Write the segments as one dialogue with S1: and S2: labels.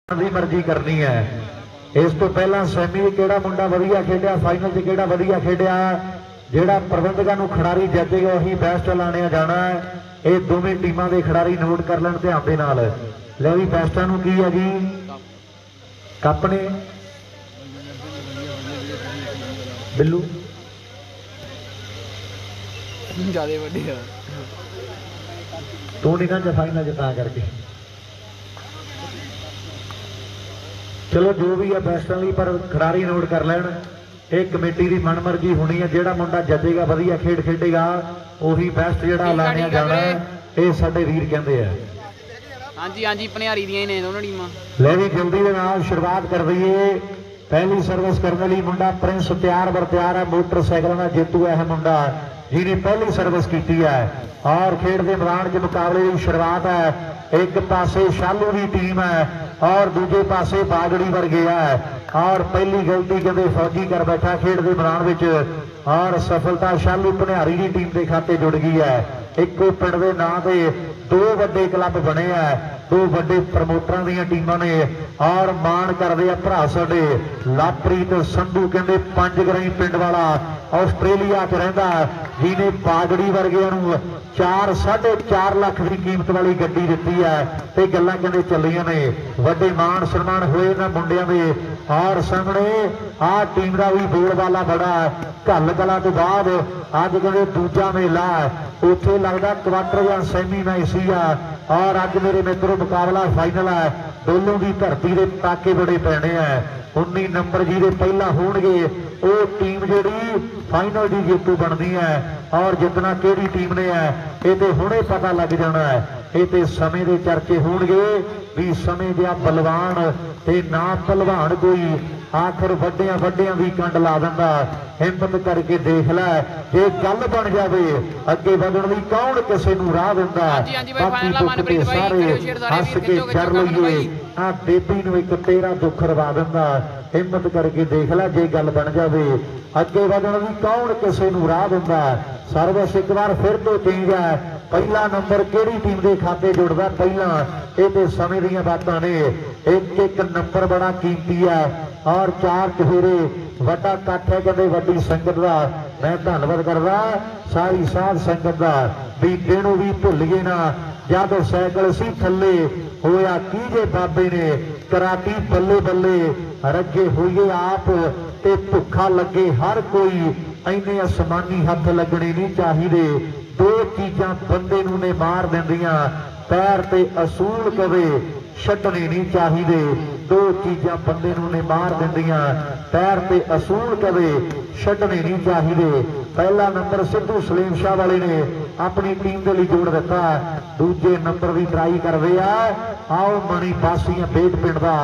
S1: ਦੀ ਮਰਜ਼ੀ ਕਰਨੀ ਹੈ। ਇਸ ਤੋਂ ਪਹਿਲਾਂ ਸੈਮੀ ਕਿਹੜਾ ਮੁੰਡਾ ਵਧੀਆ ਖੇਡਿਆ, ਫਾਈਨਲ 'ਚ ਕਿਹੜਾ ਵਧੀਆ ਖੇਡਿਆ, ਜਿਹੜਾ ਪ੍ਰਬੰਧਕਾਂ ਨੂੰ ਖਿਡਾਰੀ ਜੱਜੇਗਾ ਉਹੀ ਬੈਸਟ ਲਾਣਿਆ ਜਾਣਾ ਹੈ। ਇਹ ਦੋਵੇਂ ਟੀਮਾਂ ਦੇ ਖਿਡਾਰੀ ਨੋਟ ਕਰ ਲੈਣ ਧਿਆਨ ਦੇ ਨਾਲ। ਲੈ ਵੀ ਬੈਸਟਾਂ ਨੂੰ ਕੀ ਹੈ ਜੀ, ਕੱਪ ਨੇ ਬਿੱਲੂ
S2: ਜਿਆਦਾ ਵੱਡੀ ਆ
S1: ਤੂੰ ਨਹੀਂ ਨਾ ਫਾਈਨਲ 'ਚ ਤਾਂ ਕਰਕੇ। चलो जो भी है बेस्टां लई पर खिडारी नोट कर लैण। ਇਹ कमेटी की मन मर्जी होनी है, ਜਿਹੜਾ ਮੁੰਡਾ ਜੱਜੇਗਾ ਵਧੀਆ ਖੇਡ ਖੇਡੇਗਾ ਉਹੀ ਬੈਸਟ ਜਿਹੜਾ ਐਲਾਨਿਆ ਜਾਣਾ। ਇਹ ਸਾਡੇ ਵੀਰ ਕਹਿੰਦੇ ਆ।
S2: ਹਾਂਜੀ ਹਾਂਜੀ ਭਨਿਆਰੀ ਦੀਆਂ ਹੀ ਨੇ ਦੋਨੋਂ ਟੀਮਾਂ।
S1: ਲੈ ਵੀ ਜਲਦੀ ਦੇ ਨਾਲ ਸ਼ੁਰੂਆਤ ਕਰ ਦਈਏ। ਪਹਿਲੀ ਸਰਵਿਸ ਕਰਨ ਲਈ ਮੁੰਡਾ ਪ੍ਰਿੰਸ ਤਿਆਰ ਬਰ ਤਿਆਰ ਹੈ। ਮੋਟਰਸਾਈਕਲਾਂ ਦਾ ਜੇਤੂ ਹੈ ਮੁੰਡਾ ਜਿਹਨੇ ਪਹਿਲੀ ਸਰਵਿਸ ਕੀਤੀ ਹੈ। और खेड के मैदान के मुकाबले की शुरुआत है। एक पासे शालू की टीम है और दूजे पासे बागड़ी वर्गे है। और पहली गलती कहते फौजी कर बैठा खेड के मैदान में और सफलता शालू भनियारी की टीम के खाते जुड़ गई है। एक पिंड के नाम से दो वड्डे क्लब बने हैं, दो वड्डे प्रमोटर दी टीमां ने। और मान करते हैं भरा साडे लवप्रीत संधू कहते पंजगराई पिंड वाला आस्ट्रेलिया च रहिंदा जिन्हें बागड़ी वर्गियां नूं 4.5 लाख की कीमत वाली गड्डी दी है। ते गल्लां कहंदे चलियां ने वड्डे मान सन्मान होए ना मुंडियां दे। और सामने आ टीम का भी बोलबाला बड़ा है। घल कला तो बाद अज कहंदे दूजा मेला है, उत्थे लगदा क्वार्टर या सैमी मैच सीगा। और अज मेरे मित्रों मुकाबला फाइनल है। दोनों की धरती के टाके बड़े पैने हैं। 19 नंबर जिहदे पहला होणगे वो टीम जिहड़ी फाइनल की जेतू बनती है। और जितना केड़ी टीम ने है ये तो हुणे पता लग जाना है। ये तो समय के चर्चे होणगे भी समय दिया बलवान ते ना पहलवान कोई आखिर वड्डियां वड्डियां भी कंड ला दिंदा। हिम्मत करके देख लै जे गल बन जाए अगे वधण लई कौन किसी नूं राह दिंदा। बाकी दुख ते सारे हस के चर लईए आ बेबी नूं एक तेरा दुख रवा दिंदा। हिम्मत करके देख लै जे गल बन जाए अगे वधण लई कौन किसी नूं राह दिंदा। सर्विस एक बार फिर तो चेंज है। पहला नंबर केड़ी टीम के खाते जुड़दा पहला ये तो समय दीयां बातां ने। एक एक नंबर बड़ा कीमती है। और 4 चफेरे वड्डा कट्ठ है कहते वड्डी संगत का। मैं धन्नवाद करदा सारी साध संगत का भी दिन भी भुल गए ना। जब साइकिल सी थले होया की जे बाबे ने कराटी बल्ले बल्ले रगे होइए आप ते भुखा लगे हर कोई। इन्ने आसमानी हथ लगने नहीं चाहिए। दो चीज़ां बंदे नूं ने मार दिंदियां, पैर ते असूल कवे छड्डने नहीं चाहिए। दो चीज़ां बंदे नूं ने मार दिंदियां, पैर ते असूल कवे छड्डने नहीं चाहिए। पहला नंबर सिद्धू सलीम शाह वाले ने अपनी टीम के लिए जोड़ दिता। दूजे नंबर की ट्राई कर रहे हैं। आओ मणी बासियां बेट पिंड का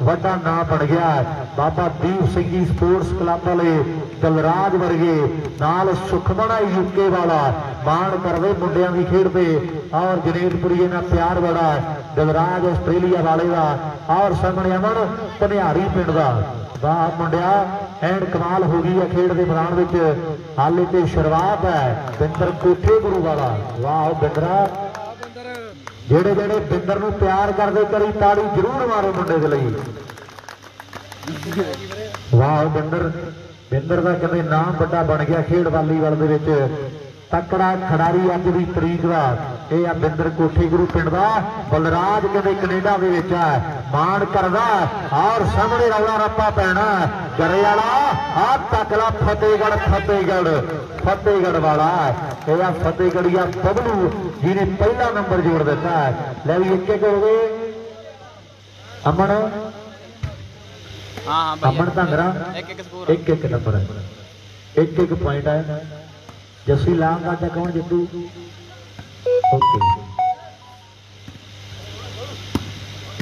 S1: वड्डा नाम बन गया। बाबा दीप सिंह जी स्पोर्ट्स क्लब वाले दलराज वर्गे नाल सुखमना यूके वाला मान करते मुंडियां की खेडते। और जनेतपुरी ना प्यार बड़ा दलराज आस्ट्रेलिया वाले का। और सामने अमन भनियारी पिंड का। वाह मुंडिया एंड कमाल हो गई है खेड के मैदान में। हाले तो शुरुआत है। बिंदर कोठे गुरु वाला वाह बिंदरा जेड़े जेड़े बिंदर नूं प्यार करते करी ताड़ी जरूर मारो मुंडे के लिए। वाह बिंदर बिंदर का कहते नाम बड़ा बन गया खेड वालीबाल दे विच। तकड़ा खिडारी अज की तरीक का यह आ बिंदर कोठी गुरु पिंड का। बलराज कहते कनेडा के विच है मान करदा। और सामने रौला रप्पा पैना गरे वाला आ तकला फतेहगढ़ फतेहगढ़ फतेहगढ़ वाला यह फतेहगढ़िया बबलू जिन्हें पहला नंबर जोड़ दिता है। ले भी एक हो गए अमन अमन धंगरा एक एक नंबर एक एक पॉइंट है। जस्सी लाम का कौन जितू ओके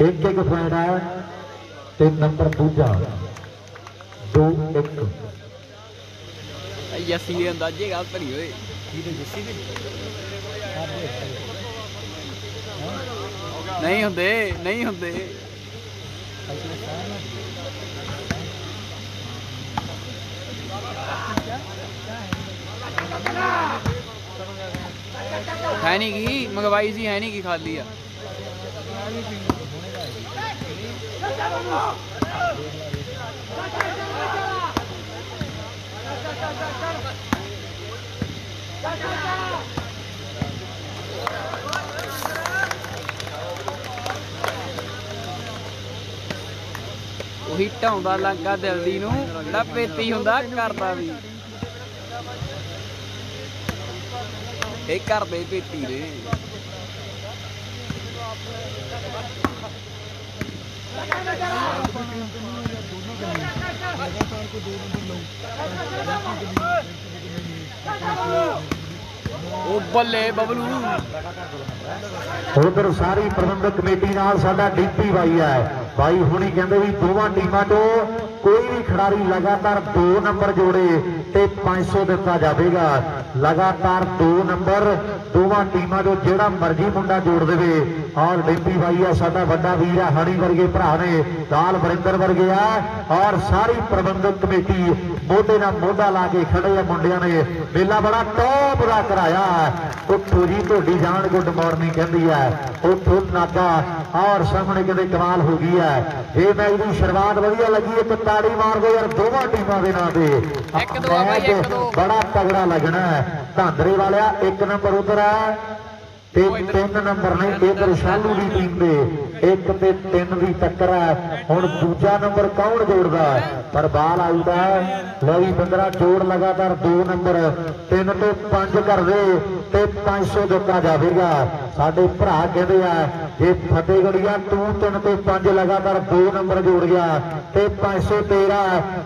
S1: एक एक पॉइंट है। 3 नंबर दूजा 2-1
S2: जस्सी के अंदाजे गल भरी होए नहीं हुंदे नहीं हुंदे। है नहीं की मंगवाई सी है नहीं की खाली आ। ਉਹੀ ਢਾਉਂਦਾ ਲੱਗਾ ਦਿਲ ਦੀ ਨੂੰ ਜਿਹੜਾ ਪੇਤੀ ਹੁੰਦਾ ਕਰਦਾ ਵੀ ਇਹ ਕਰਦੇ ਪੇਤੀ ਦੇ ਉਹ ਬੱਲੇ ਬਬਲੂ
S1: उधर सारी प्रबंधक कमेटी नाल साडा डीपी भाई है भाई हुणी कहंदे भी दोवां टीमां चों कोई भी खिडारी लगातार 2 नंबर जोड़े ते 500 दिता जाएगा। लगातार 2 नंबर दोवां टीमां चों जेड़ा मर्जी मुंडा जोड़ देवे। और डीपी भाई है साडा वड्डा वीर है, हनी वर्गे भरा ने, लाल वरिंदर वर्गे है और सारी प्रबंधक कमेटी मोढे नाल मोढा ला के खड़े है। मुंडियां ने मेला बड़ा टॉप दा कराया। उत्थों जी ढोडी जान गुड मॉर्निंग कहती है, उत्थों नागा और सामने कहते कमाल हो गई है। ये मैच की शुरुआत वधिया लगी, एक ताड़ी मार दो यार दोवां टीमां दे नां ते बड़ा तगड़ा लगना है। धांधरे वालिया 1 नंबर उधर है ते 3 नंबर ने इधर शालू की टीम दे 1 ते 3 की टक्कर है। हुण दूजा नंबर कौन जोड़दा पर बाल आउट है। लवी 15 जोड़ लगातार 2 नंबर 3 तो 5 कर दे ते 500 दिता जाएगा। साडे भरा कहते हैं जे फतेहगढ़िया तू 3 तो 5 लगातार 2 नंबर जोड़ गया ते 500 तेरा,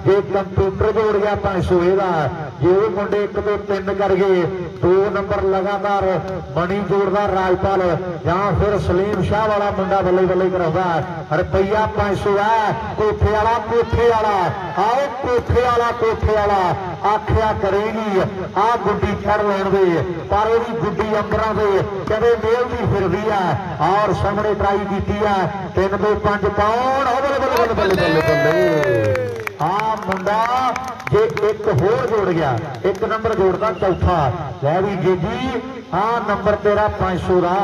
S1: जे कंप्यूटर जोड़ गया 500 एदा, जे वो मुंडे 1 तो 3 कर गए 2 नंबर लगातार मनी जोड़दा राजपाल या फिर सलीम शाह वाला मुंडा बल्ले बल्ले कराउंदा। रुपया 500 है कोठे वाला, कोठे वाला आओ कोठे वाला, कोठे वाला आखिया करेगी आ गुड्डी चढ़ लैण दे पर वो गुड्डी अंबरां दे कदे मेलदी फिरदी है। और सामने ट्राई की है 3 तो 5 कौन बल्ले बल्ले बल्ले बल्ले बल्ले आ मुंडा जे 1 होर जोड़ गया 1 नंबर जोड़ता चौथा लै भी जी जी आ नंबर तेरा 500 का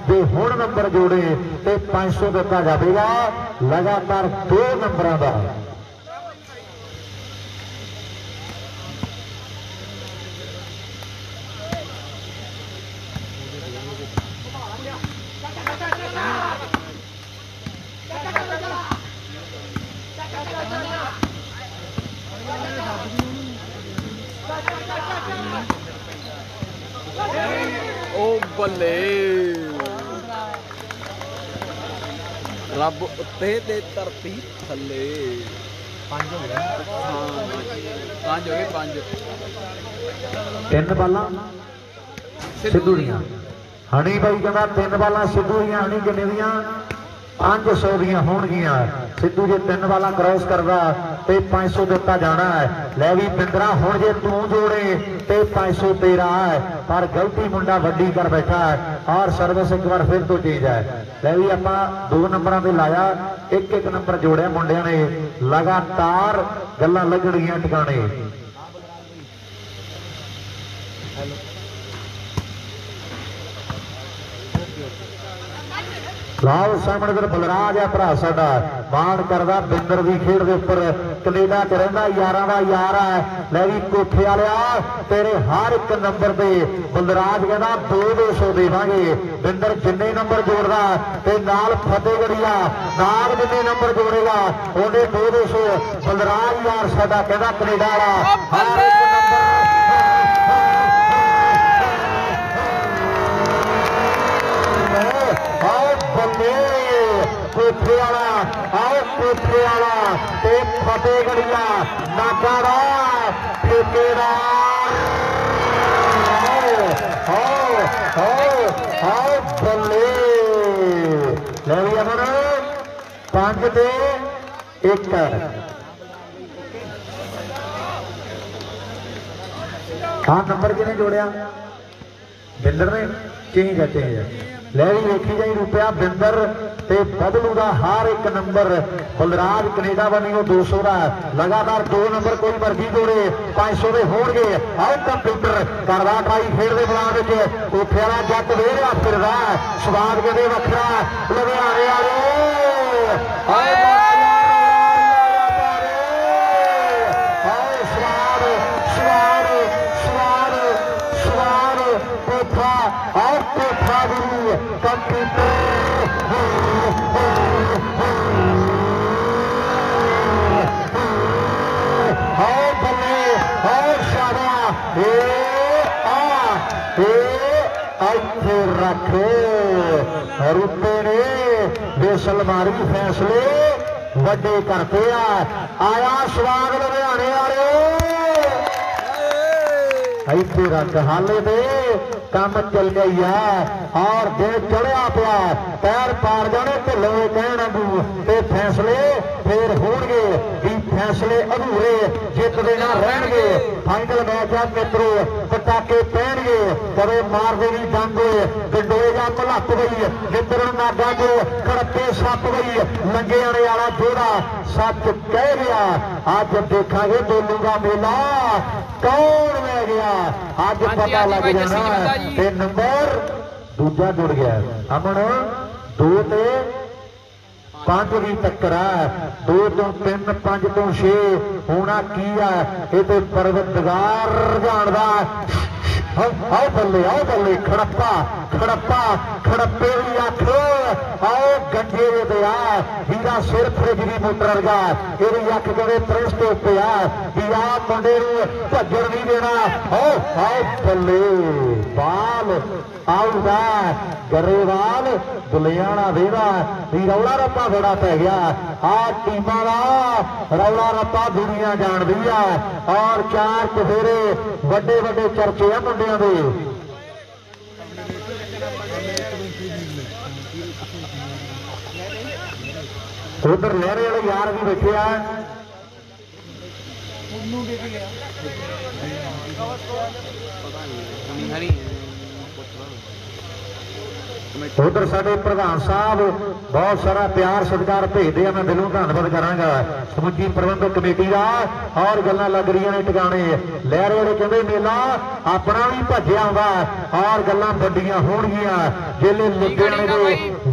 S1: जे हुण नंबर जोड़े तो 500 दिता जाएगा। लगातार 2 नंबरों का
S2: ਬੱਲੇ ਰੱਬ ਉੱਤੇ ਤੇ ਧਰਤੀ ਥੱਲੇ 5 ਹੋ ਗਏ। ਹਾਂ 5 ਹੋ ਗਏ 5
S1: 3 ਬਾਲਾਂ ਸਿੱਧੂ ਦੀਆਂ। ਹਣੀ ਬਾਈ ਕਹਿੰਦਾ 3 ਬਾਲਾਂ ਸਿੱਧੂ ਦੀਆਂ। ਹਣੀ ਕਿੰਨੇ ਦੀਆਂ 500 ਦੀਆਂ ਹੋਣਗੀਆਂ। सिद्धू जे 3 वाला क्रॉस करदा ते 500 दिता जाना है। लै भी बिंदरा हुण जे तू जोड़े ते 500 तेरा है पर गलती मुंडा वड्डी कर बैठा है। और सर्विस एक बार फिर तो चेंज है। लै भी आपां 2 नंबरां ते लाया 1-1 नंबर जोड़िया मुंडियां ने। लगातार गल्लां लगणगीਆਂ ठिकाने। लाओ सामने इधर बलराज है भरा साडा मान करदा बिंदर की खेड के उपर कनेडा च रहिंदा यारां दा यार है। लै भी कोठे वालिया तेरे हर 1 नंबर पे बलराज कहना 200 देवांगे। बिंदर जिन्ने नंबर जोड़दा ते नाल फतेहगढ़िया नाल जिन्ने नंबर जोड़ेगा उन्हें 200। बलराज यार साडा कहना कनेडा वाला हर 1 नंबर कोठे वाला आओ कोठे वाला ते फतेहगढ़िया नागाड़ा ठेकेदार आओ बल्ले ले लिया मैंने 5 ते 1। हाँ नंबर किने जोड़िया बिंदर ने चेंज है चेंज है। लै भी वेखी जाई रुपया बिंदर ते बबलू का हर 1 नंबर। बलराज कनेडा बनी 200 का। लगातार 2 नंबर कोई मर्जी जोड़े 500 के होणगे। आओ कंप्यूटर करदा ट्राई खेड दे मैदान विच कोठे वाला जट वेरिया फिरदा स्वाद कहते वखरा लुधियाने वाले रख रुपए ने बेसल मारी फैसले वड्डे करते आया स्वाद लुधियाने वाले इतने रंग हाले दे काम चल गई है और दिल चढ़िया पिया पैर पार जाने ढिलो कहने फैसले फिर होंगे भी फैसले अधूरे जितने ना रहने फाइनल मैच है मित्रों पटाके पहनगे कदे मार देगी डंग गंडोएगा भलप गई मित्र नागा जो खड़पे सप गई लंगे आने वाला जोड़ा सच कह गया अज देखा दोनों का मेला कौन रह गया अज पता लग जाना ते नंबर दूजा जुड़ गया अमन 2 ते 5 की टक्कर है 2 तो 3 5 तो 6 होना की है ये परवतगार जानदा आओ बल्ले खड़प्पा खड़प्पा खड़प्पे भी अख आओ गंजे दया हीरा सिर फ्रिजरी मोटर वर्गा ये अख कदे प्रेस के उत्ते भी आ मुंडे भजन नहीं देना आओ बल्ले बाल आऊगा गरेवाल बुलियाना देवा भी रौला रप्पा बड़ा पै गया आ टीमां का रौला रप्पा दुनिया जानदी है और 4 चफेरे वड्डे वड्डे चर्चे है मुंडियां दे उधर लहरे वाले यार भी बैठे हैं उधर साडे प्रधान साहब बहुत सारा प्यार सत्कार भेजते हैं मैं दिलों धन्यवाद करांगा समुची प्रबंधक कमेटी का और गल्लां लग रही ने टिकाने लहर वाले कहते मेला अपना भी भज्या हुआ और गल्लां वड्डियां होणगियां जेले लुधियाने दे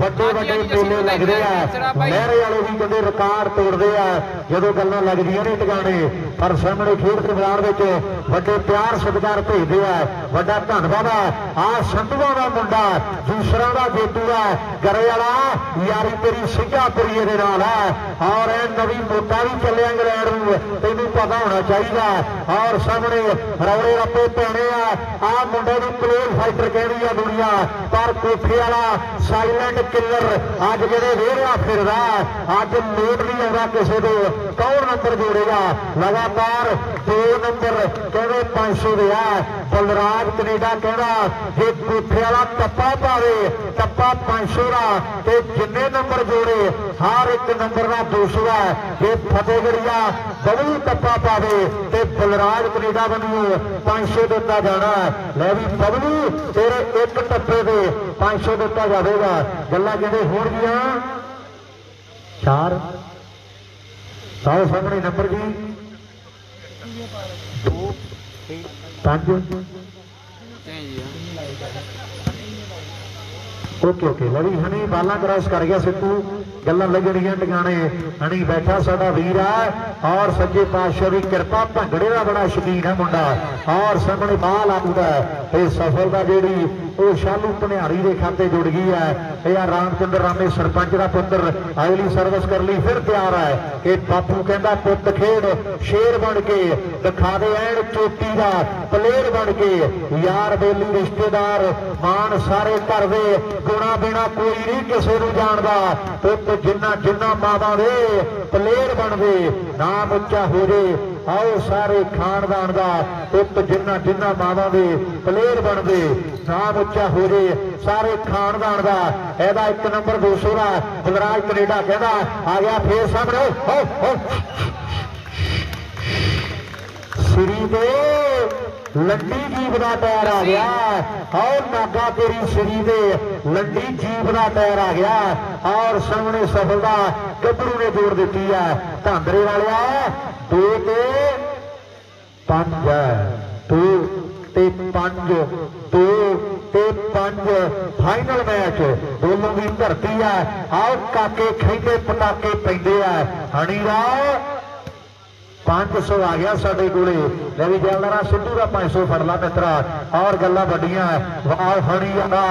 S1: वड्डे वड्डे मेले लगदे आ लहर वाले भी कहते रिकॉर्ड तोड़ते हैं जदों गल्लां लगदियां ने टिकाने पर सामने खेड के मैदान विच वड्डे प्यार सत्कार भेजते हैं वड्डा धन्यवाद आ संधूआं दा मुंडा दूसरा जेतू है गरे वाला यारी तेरी सिंगापुरी दे नाल है और नवी मोटा भी चले इंग्लैंड में तेन पता होना चाहिए और सामने रौले रप्पे पैने आ मुंडे की प्लेन फाइटर कह रही है दुनिया पर कोठे वाला साइलेंट किलर अज जो वेरिया फिर अज लोड नहीं आता किसी को कौन नंबर जोड़ेगा लगातार 2 नंबर कहते 500 दे बलराज कनेडा कहना जे कोठे वाला टप्पा पावे टप्पा 500 का जिन्ने नंबर जोड़े हर एक नंबर का 200 है जे फतेहगढ़िया बबलू टप्पा पावे ते बलराज कनेडा बनियो 500 दिता जाना लै भी बबलू तेरे एक टप्पे से 500 दिता जाएगा गल्लां कहते होणगियां 4 साओ सामने नंबर जी 2 5 ओके लड़ी हनी बाला क्रॉस कर गया सिद्धू गल्लां लगणियां टिकाने हनी बैठा साडा वीर है और सच्चे पातशाह की कृपा भंगड़े का बड़ा शौकीन है मुंडा और सामने बाल आऊगा सफलता जी शालू भनियारी के खाते जुड़ गई है यह रामचंद्र रामे सरपंच का पुत्र अगली सर्विस कर ली फिर तैयार है कि बापू कहता पुत खेड शेर बन के दिखा दे एन चोटी का प्लेयर बन के यार बेली रिश्तेदार मान सारे घर दे गुणा बिना कोई नहीं किसी को जानता पुत जिन्ना जिन्ना मावा दे प्लेयर बन दे नाम उच्चा हो जाए आओ सारे खानदान का पुत जिन्ना जिन्ना मावा दे प्लेयर बन दे नाम उच्चा हो जाए सारे खानदान का यदा 1 नंबर 200 का बलराज कनेडा कहता आ गया फिर सामने श्री दे लंडी जीप का टायर आ गया और नागा तेरी श्री दे लंडी जीप का टायर आ गया और सामने सफलता गबरू ने जोड़ दी है धांधरे वाले 2 ते 5 2 ते 5 2 ते 5 फाइनल मैच दोनों की धरती है आओ काके खेते पटाके पेंदे है हनी राव 500 आ गया साडे कोले ले भी जलदारा सिद्धू का 500 फड़ला मित्रा और गल्लां वड्डियां वाल फड़ी जांदा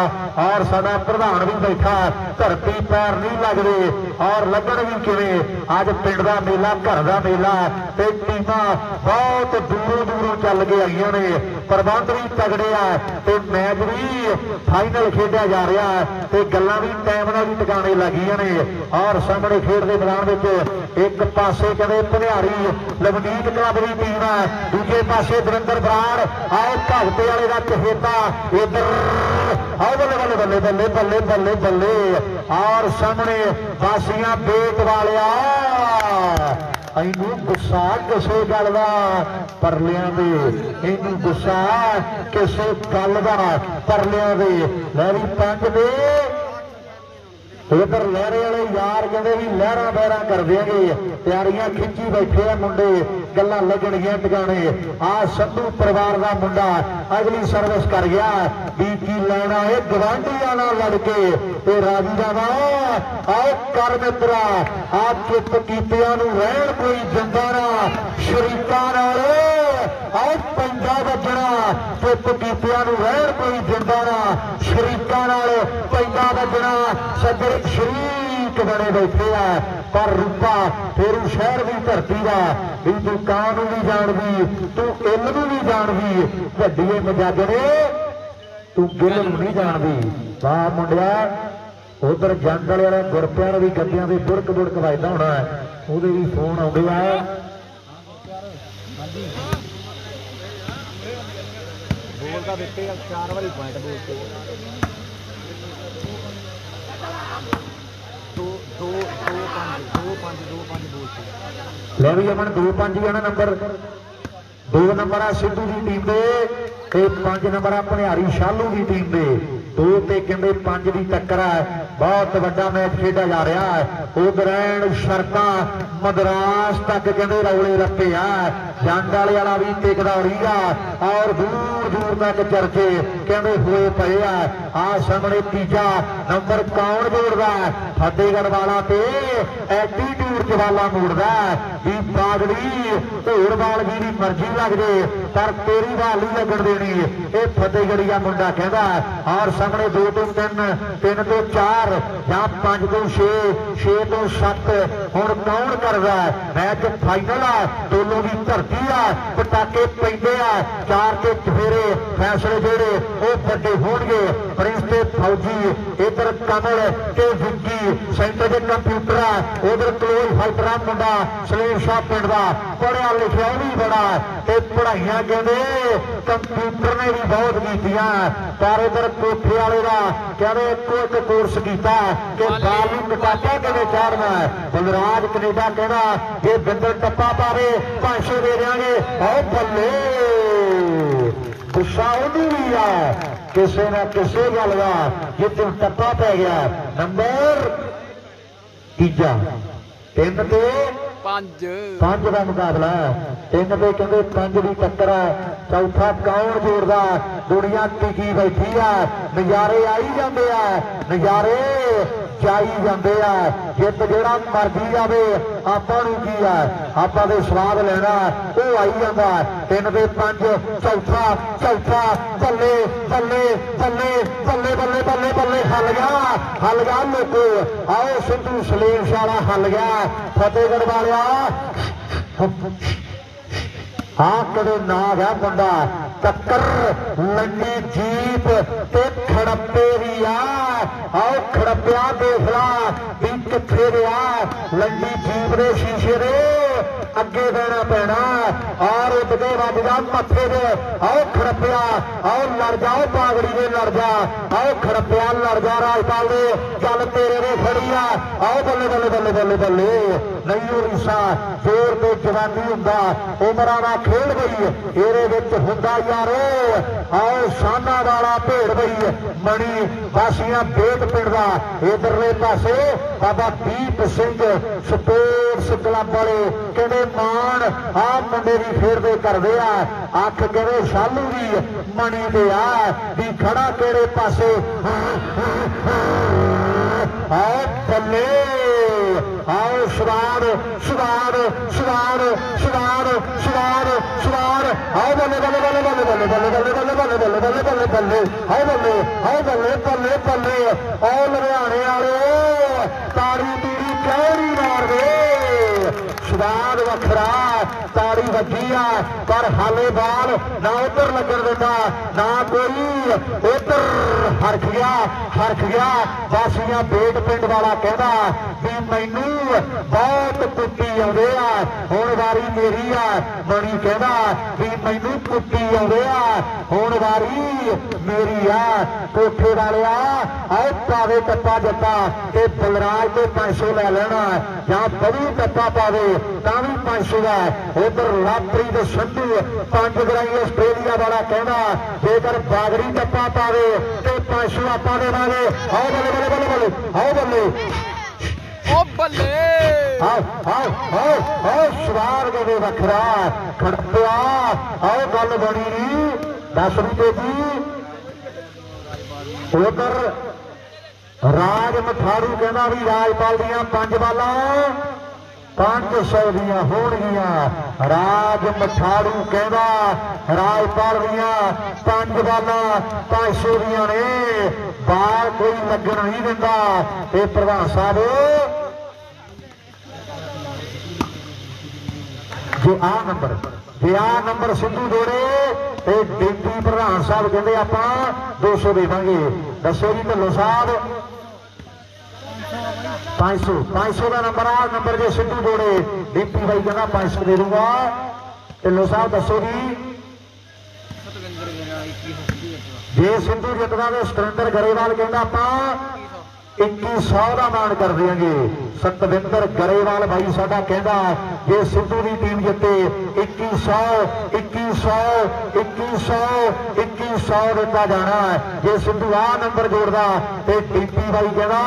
S1: और साडा प्रधान भी बैठा धरती पैर नहीं लगदे और लगन भी किवें अज पिंड दा मेला घर दा मेला ते टीमां बहुत दूरों दूरों चल के आईयां ने प्रबंध भी तगड़े आ ते मैच भी फाइनल खेडिया जा रहा है ते गल्लां भी टाइम नाल भी टकाने लगियां ने और सामने खेड दे मैदान विच एक पासे कहंदे भनियारी लवनीत क्लब की टीम है दूजे पासे दरिंदर बराड़ आओ भगते वाले का चहेता इधर आओ बल्ले बल्ले बल्ले बल्ले बल्ले बल्ले बल्ले और सामने बासियां बेट वाले इनू गुस्सा किसी गल का परलिया दे इनू गुस्सा किसी गल का परलिया दे लहरी पंज दे उधर लहरे वाले यार कहते भी लहरा बहरा कर देंगे तैयारियां खिंची बैठे है मुंडे गल्लां लगणगियां टकाने आ संधू परिवार का मुंडा अगली सर्विस कर गया बीकी लैना है गवांढियां नाल लड़के ते राजी जावा आओ कर मित्रा आ चुप कीतियां नूं रहण कोई जंदा ना शरीकां नाल आओ पंजा वजना चुप कीतियां नूं रहण कोई जंदा ना शरीकां नाल पंजा वजना सज्जन शरीक बने बैठे है पर रूपा तेरू शहर की धरती का भी तू कां भी जानदी तू इल भी जानदी वड्डी मजाजरे तू गिल नहीं जानदी वाह मुंडिया उधर जंगल वाले गुरपिया भी गड्डिया के बुड़क बुड़क वजदा होना है वो भी फोन आउंदे आ बोलता देते 4 वाली पॉइंट बोलते ले भी अमन 2-5 है ना नंबर 2 नंबर आ सिद्धू की टीम के 5 नंबर आ भनियारी शालू की टीम के 2 ते कहते 5 की टक्कर है बहुत बड़ा मैच खेडा जा रहा है उदरैन शर्ता मद्रास तक कहते रौले रपे है जंडाले वाला भी टिकदा रहीगा और दूर दूर तक चर्चे कहते हुए पे आ सामने तीजा नंबर कौन जोड़ता है फतेहगढ़ वाला ते एटीट्यूड जवाला मोड़ता भी पागड़ी होरवाल जी की मर्जी लग जाए पर तेरी वाल नहीं लगन देनी ये फतेहगढ़िया मुंडा कहता और सामने 2 तो 3 3 तो 4 या 5 तो 6 6 तो 7 हुण कौन करदा मैच फाइनल आ दोनों की धरती आ पटाके पैंदे आ 4 के चफेरे फैसले जेड़े वो बड़े होणगे प्रिंस ते फौजी इधर कमल ते विक्की सेंटर के कंप्यूटर आ उधर क्लोज फाइटर मुंडा सलीम शाह पिंड दा पढ़िया लिखिया भी बड़ा ते पढ़ाइयां कहंदे कंप्यूटर ने भी बहुत कीतियां पर इधर कोठे वाले का कहते एक कोर्स किया कि बालू कटापा किवें चाढ़ना है बलराज कनेडा कहना जे बिंदर टप्पा पावे 500 दे देंगे और बल्ले गुस्सा उन्होंने भी है किसी ना किसी गल का जितने टप्पा पै गया नंबर तीजा 3 ते 5 का मुकाबला है 3 ते कहते 5 की टक्कर है चौथा कौन जोड़दा दुनिया टिकी बैठी है नजारे आई जाते हैं नजारे जाई जाते हैं जित जोड़ा मर्जी जाए आपा की है आपा दे स्वाद लेना वो आई जाता 3 ते 5 चौथा चौथा बल्ले बल्ले बल्ले बल्ले बल्ले बल्ले बल्ले हल गया लोगो आओ सिद्धू सलीम शाह हल गया फतेहगढ़ वाले हाँ कदे ना गया बंदा टक्कर लंडी जीप ते खड़प्पे भी आओ खड़प्पिया देख ला भी किथे गया लंडी जीप ने शीशे ने अगे देना पैना और उदे वजदा मथे दे आओ खड़प्पिया आओ लड़ जाओ पागड़ी ने लड़ जा आओ खड़प्पिया लड़ जा राजपाल दे गल तेरे ने खड़ी आ आओ बल्ले बल्ले बल्ले बल्ले बल्ले नहीं हो रिसा जोर ते जवानी हुंदा उमरां दा खेल गई ਇਹਦੇ ਵਿੱਚ ਹੁੰਦਾ ਯਾਰੋ ਆਓ ਸਾਨਾ ਵਾਲਾ ਭੇੜ ਗਈ ਮਣੀ ਵਾਸੀਆਂ ਬੇਟ ਪਿੰਡ ਦਾ ਇਧਰਲੇ ਪਾਸੇ ਬਾਬਾ ਦੀਪ ਸਿੰਘ ਸਪੋਰਟਸ ਕਲੱਬ ਵਾਲੇ ਕਹਿੰਦੇ ਮਾਣ ਆ ਮੁੰਡੇ ਦੀ ਖੇਡਦੇ ਕਰਦੇ ਆ ਅੱਖ ਕਹਿੰਦੇ ਸ਼ਾਲੂ ਦੀ ਮਣੀ ਦੇ ਆ ਵੀ ਖੜਾ ਕਿਹੜੇ ਪਾਸੇ आओ बल्ले आओ सुधार सुधार सुधार सुधार सुधार सुधार आओ बल्ले बल्ले बल्ले बल्ले बल्ले बल्ले बल्ले बल्ले बल्ले बल्ले बल्ले बल्ले बल्ले आओ बल्ले बल्ले बल्ले बल्ले आओ लुधियाने वाले तारी तूरी चौड़ी मार दे स्वाद वखरा ताड़ी वजी है पर हाले बाल ना उधर लगन देता ना कोई उधर हरख गया वासियां बेट पिंड वाला कहता भी मैनू बहुत कुट्टी आउंदे आ हुण वारी मेरी आ मणी कहता भी मैनू कुट्टी आउंदे आ हुण वारी मेरी आ कोठे वालिया आओ पावे टप्पा जप्पा ते बलराज तो 500 लै लेना जां बड़ी टप्पा पावे तां भी 500 है उधर लवप्रीत संधू 5 ग्राई आस्ट्रेलिया वाला कहना जेकर बागड़ी टप्पा पावे तो 500 आपा देवांगे आओ बल्ले बल्ले बल्ले बल्ले आओ बल्ले
S2: ओ बल्ले
S1: आओ सवार गए वखरा खड़पिया आओ गल बनी नहीं 10 रुपए की उधर राज मठारू कहना भी राजपाल दियां 5 बालां 500 दियां होणगियां राज मठारू कहना राजपाल दियां 5 बालां 500 दियां ने बाल कोई लगन नहीं दिंदा ते प्रधान साहब जे आ नंबर सिद्धू जोड़े ते डिप्टी प्रधान साहब कहते आपां 200 देवांगे दसो जी ढिल्लों साहब 500 का नंबर आ नंबर जो सिद्धू जोड़े डिप्टी भाई कहना 500 दे दूंगा ढिल्लों साहब दसो जी जे सिद्धू जितना तो सतविंदर गरेवाल कहना आपां 2100 का मान कर देंगे सतविंदर गरेवाल भाई साडा कहता जे सिद्धू की टीम जिते 2100 दिता जाना है जे सिद्धू आ नंबर जोड़ता तो डीपी भाई कहना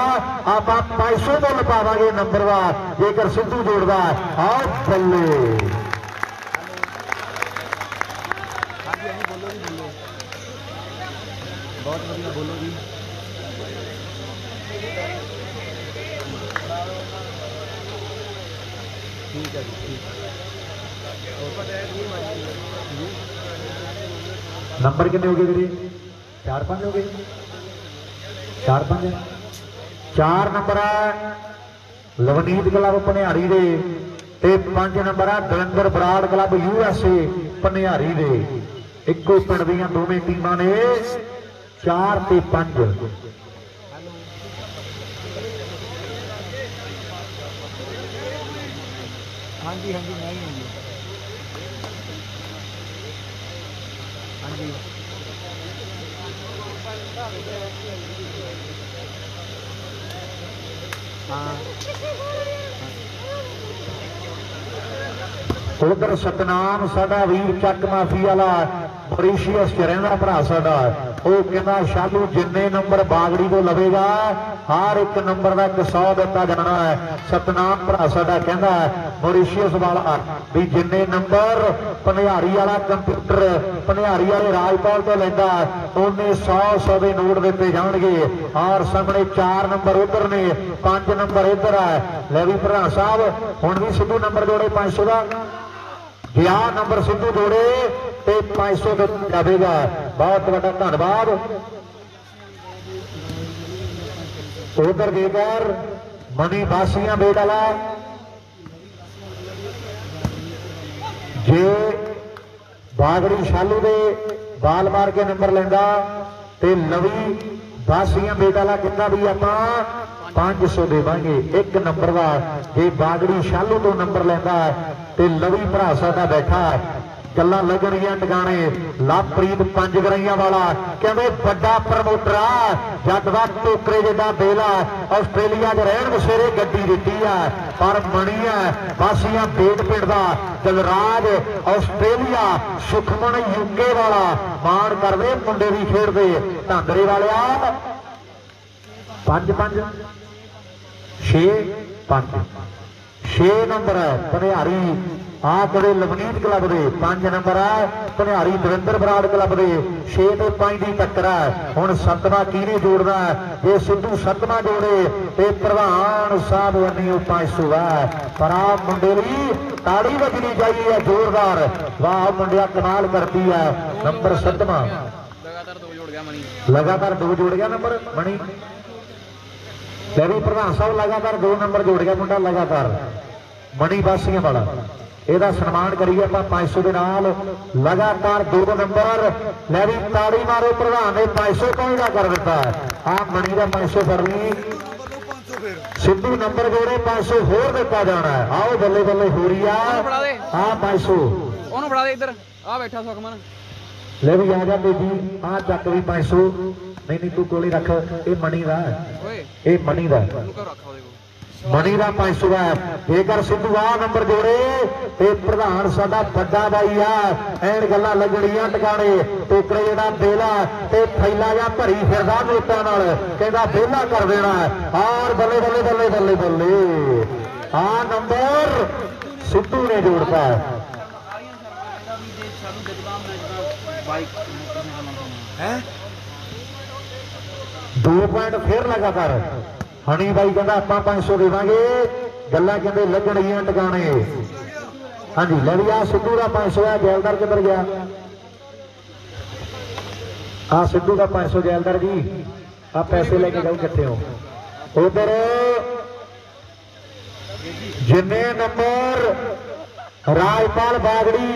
S1: आप 500 मुल पावांगे नंबर का जेकर सिद्धू जोड़ता आओ बल्ले
S2: बहुत बढ़िया बोलो जी ठीक है जी
S1: नंबर कितने हो गए मेरे 4-5 हो गए 4-5 4 नंबर है लवनीत क्लब पनिहारी दे ते 5 नंबर है दविंदर बराड़ क्लब USA पनिहारी दे इको पिंड दियां दोवें टीमां ने 4 ते 5
S2: हाँ जी मैं ही हूँ हाँ जी हाँ
S1: उधर सतनाम साडा वीर चक माफी वाला मॉरीशियस च रहिंदा भरा साडा वो कहना शालू जिन्ने नंबर बागड़ी को लवेगा हर एक नंबर का 100 दिता जाना है सतनाम भरा साडा कहना मॉरीशियस वाला भी जिन्ने नंबर पनिहारी वाला कंप्यूटर पनिहारी वाले राजपाल तो लेंदा उन्हें 100 के नोट दिते जाणगे और सामने 4 नंबर उधर ने 5 नंबर इधर है ले भी भरा साहब हुण भी सिद्धू नंबर जोड़े 500 का गया नंबर सिद्धू जोड़े ते 500 जाएगा बहुत बड़ा धन्यवाद उधर देकर मनी बासियां बेटाला जे बागड़ी शालू दे बाल मार के नंबर लेंदा ते लवी बासियां बेटाला कितना भी आपां 500 देवांगे एक नंबर का जे बागड़ी शालू तो नंबर लेंदा ते लवी भरा साडा बैठा गल्लां लगणगियां टकाने लवप्रीत 5 ग्राइयां वाला कहते बड़ा प्रमोटर आ जट दा टोकरे जिदा बेला आस्ट्रेलिया च रहन बसेरे गड्डी दित्ती है पर मणी है वासियां बेट पिंड दा जलराज आस्ट्रेलिया सुखमन UK वाला मान करदे मुंडे भी खेडदे धांदरे वालिया 5-5 6 नंबर है पनिहारी आ कड़े लवनीत क्लब के 5 नंबर है पनिहारी दविंदर बराड़ क्लब के 6 ते 5 की टक्कर है हुण 7वां किहने जोड़ना है जे सिद्धू 7वां जोड़े तो प्रधान साहब वन्नी 500 है पर आ मुंडे लई ताड़ी वजनी चाहिए जोरदार वाह मुंडिया कमाल करती है नंबर 7वां
S2: लगातार 2 जोड़ गया नंबर मणि
S1: ਲੈ ਵੀ प्रधान साहब लगातार 2 नंबर जोड़ गया मुंडा लगातार मणि बासियां वाला ਇਹਦਾ ਸਨਮਾਨ ਕਰੀਏ ਆਪਾਂ 500 ਦੇ ਨਾਲ ਲਗਾਤਾਰ 2 ਨੰਬਰ। ਲੈ ਵੀ ਤਾੜੀ ਮਾਰੋ ਪ੍ਰਧਾਨ ਨੇ 500 ਪਹੁੰਚਦਾ ਕਰ ਦਿੱਤਾ। ਆ ਮਣੀ ਦਾ 500 ਫੜ ਲਈ ਸਿੱਧੂ ਨੰਬਰ ਜੋੜੇ 500 ਹੋਰ ਦਿੱਤਾ ਜਾਣਾ। ਆਓ ਬੱਲੇ ਬੱਲੇ ਹੋ ਰਹੀ ਆ 500
S2: ਉਹਨੂੰ ਫੜਾ ਦੇ ਇੱਧਰ ਆ ਬੈਠਾ ਸੁਖਮਨ।
S1: ਲੈ ਵੀ ਆ ਜਾ ਬੇਬੀ ਆ ਚੱਕ ਵੀ 500 नहीं तू कोले रख ये मणि का ये मणि का मणि का 500 का जेकर सिद्धू आ नंबर जोड़े ये प्रधान साडा बड़ा भाई आ एन गल्लां लगणियां टकाने टोकरे जेड़ा बेला ते थैला जा भरी फिरदा नोटां नाल कहंदा बेला कर देना और बल्ले बल्ले बल्ले बल्ले बल्ले आ नंबर सिद्धू ने जोड़ता है 2 पॉइंट फिर लगातार हनी भाई कहता आप 500 देवांगे गल्लां कहते लगणगियां टकाने। हाँ जी ले भी आ सिद्धू का 500 है जैलदार किधर गया आ सिद्धू का 500 जैलदार जी आप पैसे लेके जाओ कितने हो उधर जिन्ने नंबर राजपाल बागड़ी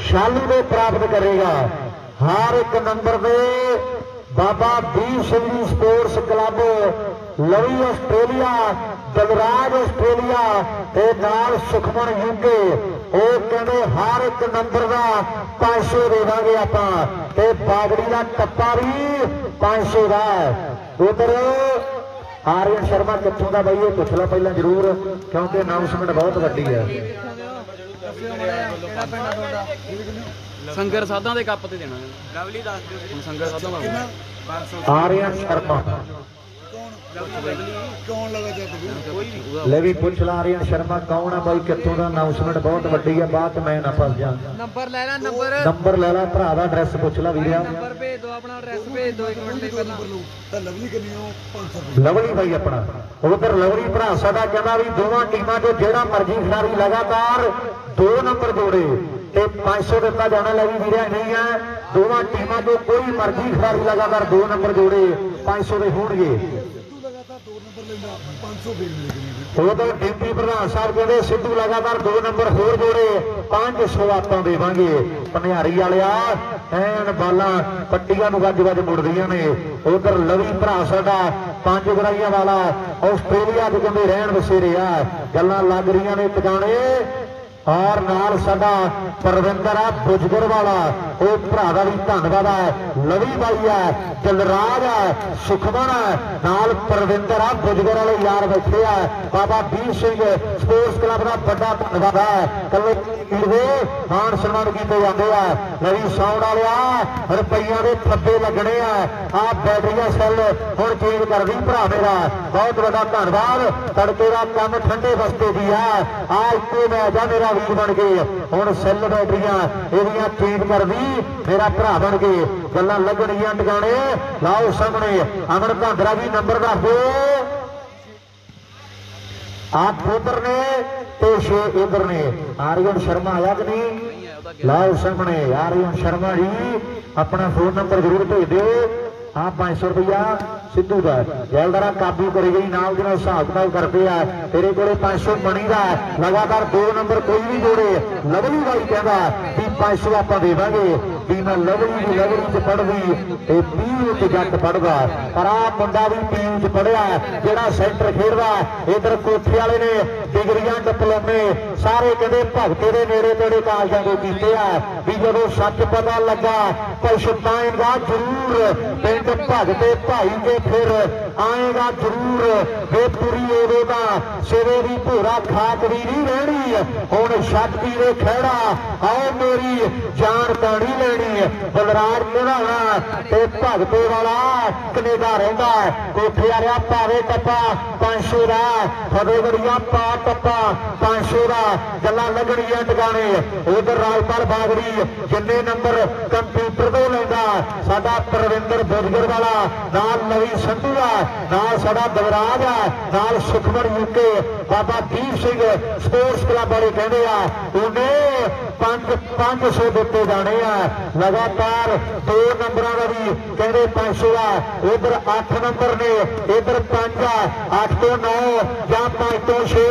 S1: शालू में प्राप्त करेगा हर एक नंबर में बाबा वीर सिंह जी स्पोर्ट्स क्लब लवी आस्ट्रेलिया दलराज आस्ट्रेलिया ते नाल सुखमन यूके वो कहते हर एक नंबर का 500 देवांगे आपां ते बागड़ी का टप्पा भी 500 का। उधर आर्यन शर्मा कित्थों का बई ये पुछ लो पहला जरूर क्योंकि अनाउंसमेंट बहुत वड्डी है।
S2: संगर साधा दे कप ते देना लवली दस दिओ संगर साधा दा
S1: आर्यन शर्मा
S3: कौन लगा
S1: ले भी पूछ ला आर्यन शर्मा कौन है भाई कित्थों का अनाउंसमेंट बहुत वड्डी है बाद मैं ना फस जा
S2: नंबर ले ला
S1: भरा दा एड्रेस पूछ ला वीरिया
S2: नंबर भेज दो अपना एड्रेस भेज दो 1 मिनट पहला
S3: लवली करनी 500
S1: लवली भाई अपना उधर लवली भरा साडा कहना भी दोवां टीमां चों जेड़ा मर्जी खिलाड़ी लगातार 2 नंबर जोड़े 500 दिता जाना। लवी वीरिया नहीं है दोवां टीमां चों कोई मर्जी खिलाड़ी लगातार 2 नंबर जोड़े 500 दे होणगे। उधर डिप्टी प्रधान साहब कहते सिद्धू लगातार 2 नंबर होर जोड़े 500 आपां देवांगे। पनिहारी वालिया एन बालां पट्टियां नूं गज गज मुड़दियां ने। उधर लवी भरा साडा 5 गराइयां वाला आस्ट्रेलिया च कहते रहन बसेरे आ गल्लां लग रहीआं ने टकाणे और नाल साडा परविंदर आ बुजगर वाला वो भरा का भी धन्नवाद है। लवी बाई है दलराज है सुखमन है नाल परविंदर आ बुजगर वाले यार बैठे है बाबा वीर सिंह स्पोर्ट्स क्लब का बड़ा धन्नवाद है। कल मान सन्मान किए जाते हैं लवी साउंड वाले रुपया के थब्बे लगने आ बैटरिया सैल हुण चेंज कर दी भरा मेरा बहुत बड़ा धन्नवाद। तड़के का काम ठंडे बस्ते भी है आ इक्को मैच है मेरा वीर बन गए हुण सैल बैटरिया एदियां चेंज कर दी मेरा भरा बन गए गल्लां लगणगियां टकाने। लाओ सामने अमन भांदरा भी नंबर दस दो 8 उधर ने तो 6 इधर ने। आर्यन शर्मा आया कि नहीं लाओ सामने आर्यन शर्मा जी अपना फोन नंबर जरूर भेज दो। हाँ 500 रुपया सिद्धू का जैलदारा काबू करे गई नाल के हिसाब किताब करते हैं तेरे को 500 मनी का लगातार 2 नंबर कोई भी जोड़े। लवली भाई कहता भी 500 आप देवांगे भी मैं लवली च पढ़दी पीयू च जट पढ़दा पर आ मुंडा भी पीयू च पढ़िया जेड़ा सेंटर खेडदा। इधर कोठे वाले ने डिग्रियां डिप्लोमे सारे कहते भगते के नेड़े तेड़े कालजां के कीते आ भी जदों सच पता लगा पछताएगा जरूर पिंड भगते भाई के फिर आएगा जरूर वे पूरी ओवेगा सिरे की भोरा खाक भी नहीं रहनी हुण शक्ति दे खैड़ा आओ मेरी जान पानी लेनी। बलराज निराणा ते भगते वाला कनेडा रहिंदा कोठे आ रहा पावे टप्पा 500 का फतेहगढ़िया पा टप्पा 500 का गल्लां लगणगियां टकाने। उधर राजपाल बागड़ी जिन्ने नंबर कंप्यूटर तो लैंदा साडा परविंदर बुजगर वाला नाल नवी संधू आ नाल साडा दवराज है नाल सुखमन यूके बाबा वीर सिंह स्पोर्ट्स क्लब वाले कहते हैं उन्हें 500 ਦਿੱਤੇ ਜਾਣੇ ਆ लगातार 2 नंबरों का भी कहते 500 आ इधर 8 नंबर ने इधर 5 आ 8 तो 9 या 5 तो 6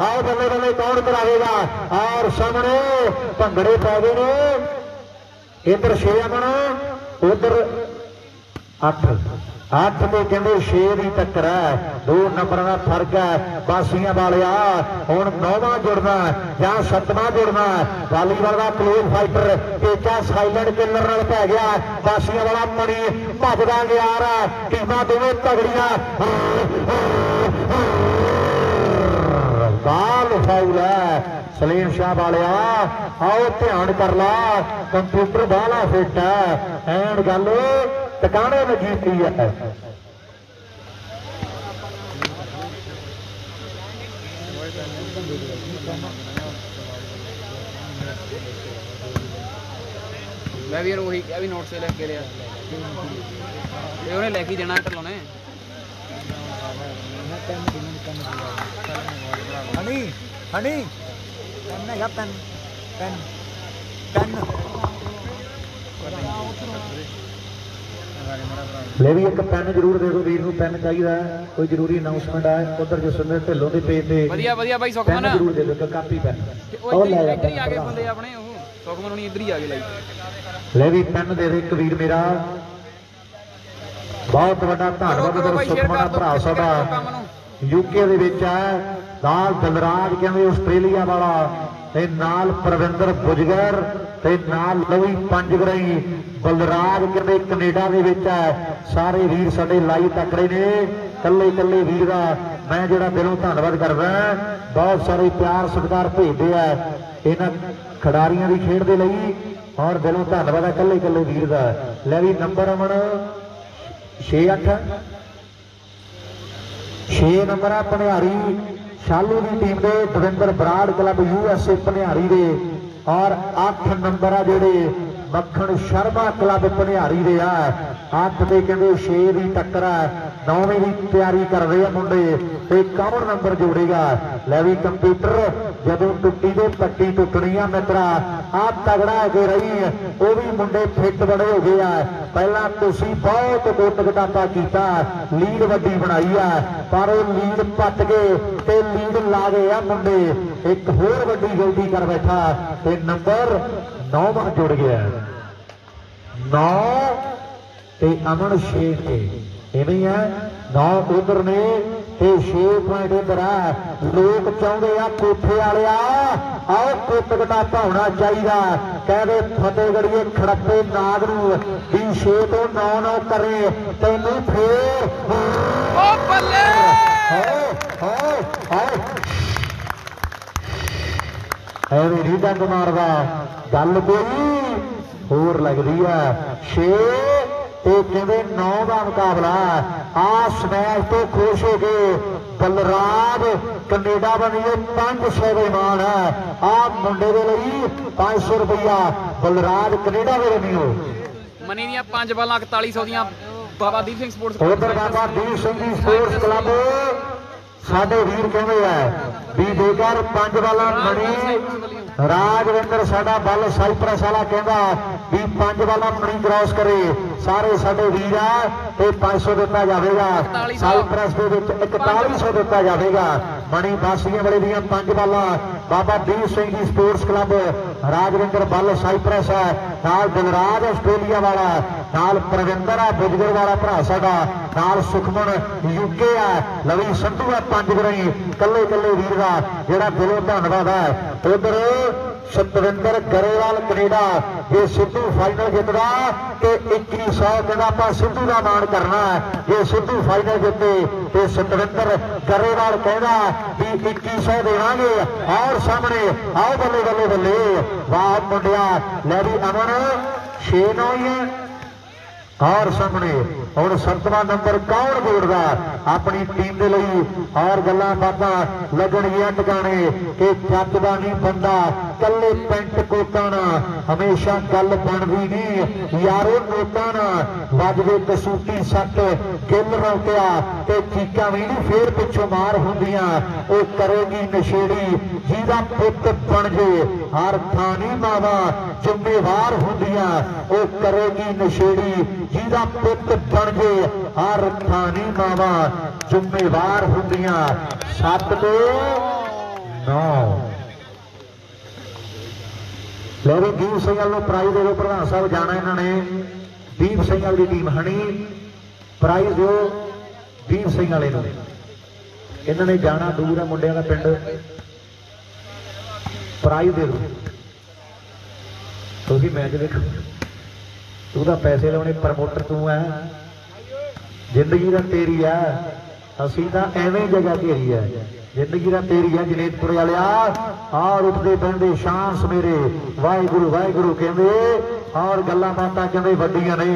S1: आओ बल्ले बल्ले कौन कराएगा और सामने भंगड़े पै गए ने इधर 6 आना उधर 8 तो कहते 6 की टक्कर है 2 नंबर का फर्क है बासियां वालिया हुण 9वां जुड़ना या 7वां जुड़ना वालीबाल का close fighter Teja silent killer नाल पै गया बासियां वाला मणि भजदा गया रहा टीमां दोवें तगड़ियां बाल फाउल है सलीम शाह वालिया आओ ध्यान कर ला कंप्यूटर बाला फिट है एंड गल टकाने लगी थी है
S2: मैं भी वही क्या भी नोट से लेके लिया उन्हें लेके देना ढलों ने
S3: हनी हनी पेन है पेन पेन पेन
S1: ले भी एक पेन जरूर दे दो वीर नूं पेन चाहिए कोई जरूरी अनाउंसमेंट है उधर जसविंदर ढिल्लों के पेज पे
S2: बढ़िया बढ़िया भाई सुखमन
S1: जरूर दे दो कापी पेन
S2: इधर ही आ गए बंदे अपने सुखमन हुणी इधर ही आ गए लाइव
S1: ले भी पेन दे दे एक वीर मेरा बहुत बड़ा धन्यवाद उधर सुखमन भरा साडा यूके दे विच है नाल दलराज कहंदे आस्ट्रेलिया वाला ते नाल प्रविंदर बुजगर ते नाल लवी पंजगरई बलराज कहंदे कनेडा दे विच है सारे वीर साडे लाइव तकड़े ने कल्ले कल्ले वीर दा मैं जिहड़ा दिलों धन्नवाद करदा बहुत सारे प्यार सत्कार भेजदे आ इन्हां खिडारियां दी खेड दे लई और दिलों धन्नवाद है कल्ले कल्ले वीर दा ले भी नंबर अमन 6-8 6 नंबर है पनिहारी शालू की टीम के दविंदर बराड़ क्लब USA पनिहारी दे और 8 नंबर है जेडे मक्खन शर्मा क्लब पनिहारी दे है 8 के कहते 6 की टक्कर है 9वीं की तैयारी कर रहे हैं मुंडे ते कौन नंबर जोड़ेगा लै भी कंप्यूटर जदों टुट्टी दे पट्टी टुटनी है मित्रा आप तगड़ा हो रही है वो भी मुंडे फिट बड़े हो गए है पहला तुसी बहुत गुट गटापा किया लीड वड्डी बनाई है पर लीड पट गए ते लीड ला गए आ मुंडे एक होर वड्डी गलती कर बैठा ते नंबर 9वां जुड़ गया 9 ते अमन 6 के इवें है 9 उधर ने ते 6 पॉइंट इधर है लोग चाहते आ कोठे वाले आओ कुट घटापा होना चाहिए कहते फतेहगढ़िए खड़प्पे नाग नूं भी 6 तो 9 करे तेनू फिर एवं नहीं डंग मारदा गल कोई होर लगदी है 6 ते कहते 9 का मुकाबला आ स्मैश तो खुश हो गए बलराज कनेडा बनिए 500 के मान है आ मुंडे के लिए 500 रुपया बलराज कनेडा के बनियो
S2: मनी दियां 5 बालां 4100 दियां बाबा दीप सिंह स्पोर्ट्स
S1: उधर बाबा दीप सिंह स्पोर्ट्स क्लब साडे वीर कहते हैं भी जेकर 5 बालां मणी राजविंदर साडा बल साइप्रस वाला कहता भी 5 बालां मणी क्रॉस करे सारे साडे वीर आ ते 500 दिता जाएगा साइप्रस दे विच 4100 दिता जाएगा मणी बासियां वाले दियां 5 बालां बाबा दीप सिंह जी स्पोर्ट्स क्लब राजविंदर बल साइप्रस है नाल दिलराज आस्ट्रेलिया वाला नाल प्रविंदर है बुजगर वाला भरा साडा नाल सुखमन यूके है लवी संधू है पंजगरई कल्ले कल्ले वीर का जिहड़ा दिलों धन्नवाद है उधर सतविंदर गरेवाल कनेडा जे सिद्धू फाइनल जितदा तो 2100 कहना आप सिद्धू का मान करना है जे सिद्धू फाइनल जिते तो सतविंदर गरेवाल कहना भी 2100 देवांगे और सामने आओ बल्ले बल्ले बल्ले वाह मुंडिया लै भी अमन 6-9 ही है और सामने और 7वां नंबर कौन जोड़दा अपनी टीम के लिए और गल्लां बातां लगणगियां टकाने कि जज दा नहीं बंदा कल्ले पेंट कोटा ना हमेशा गल बनती नहीं यारो नोटा ना वजदे कसूटी सट गिल रोटिया ते चीका भी नहीं फिर पिछों मार होंदियां वो करेगी नशेड़ी जिहदा पुत बन जे हर थानी मावा जिम्मेवार होंदियां वो करेगी नशेड़ी जिहदा पुत बन जे हर थानी मावा जिम्मेवार होंदियां 7 तो 9 लो भी दीप सिंघल को प्राइज दे दो प्रधान साहब जाना इन्होंने दीप सिंघल की टीम हनी प्राइज दो दीप सिंघल इन्होंने जाना दूर है मुंडिया का पिंड प्राइज दे दो तुम मैच देखो तू तो पैसे लाने प्रमोटर तू है जिंदगी का तेरी है असी तो एवं जगह घेरी है जिंदगी का तेरी है जनेतपुर वाले और उठते बहते शांस मेरे वाहिगुरु कहते और गल्लां बातां कहते वड्डियां ने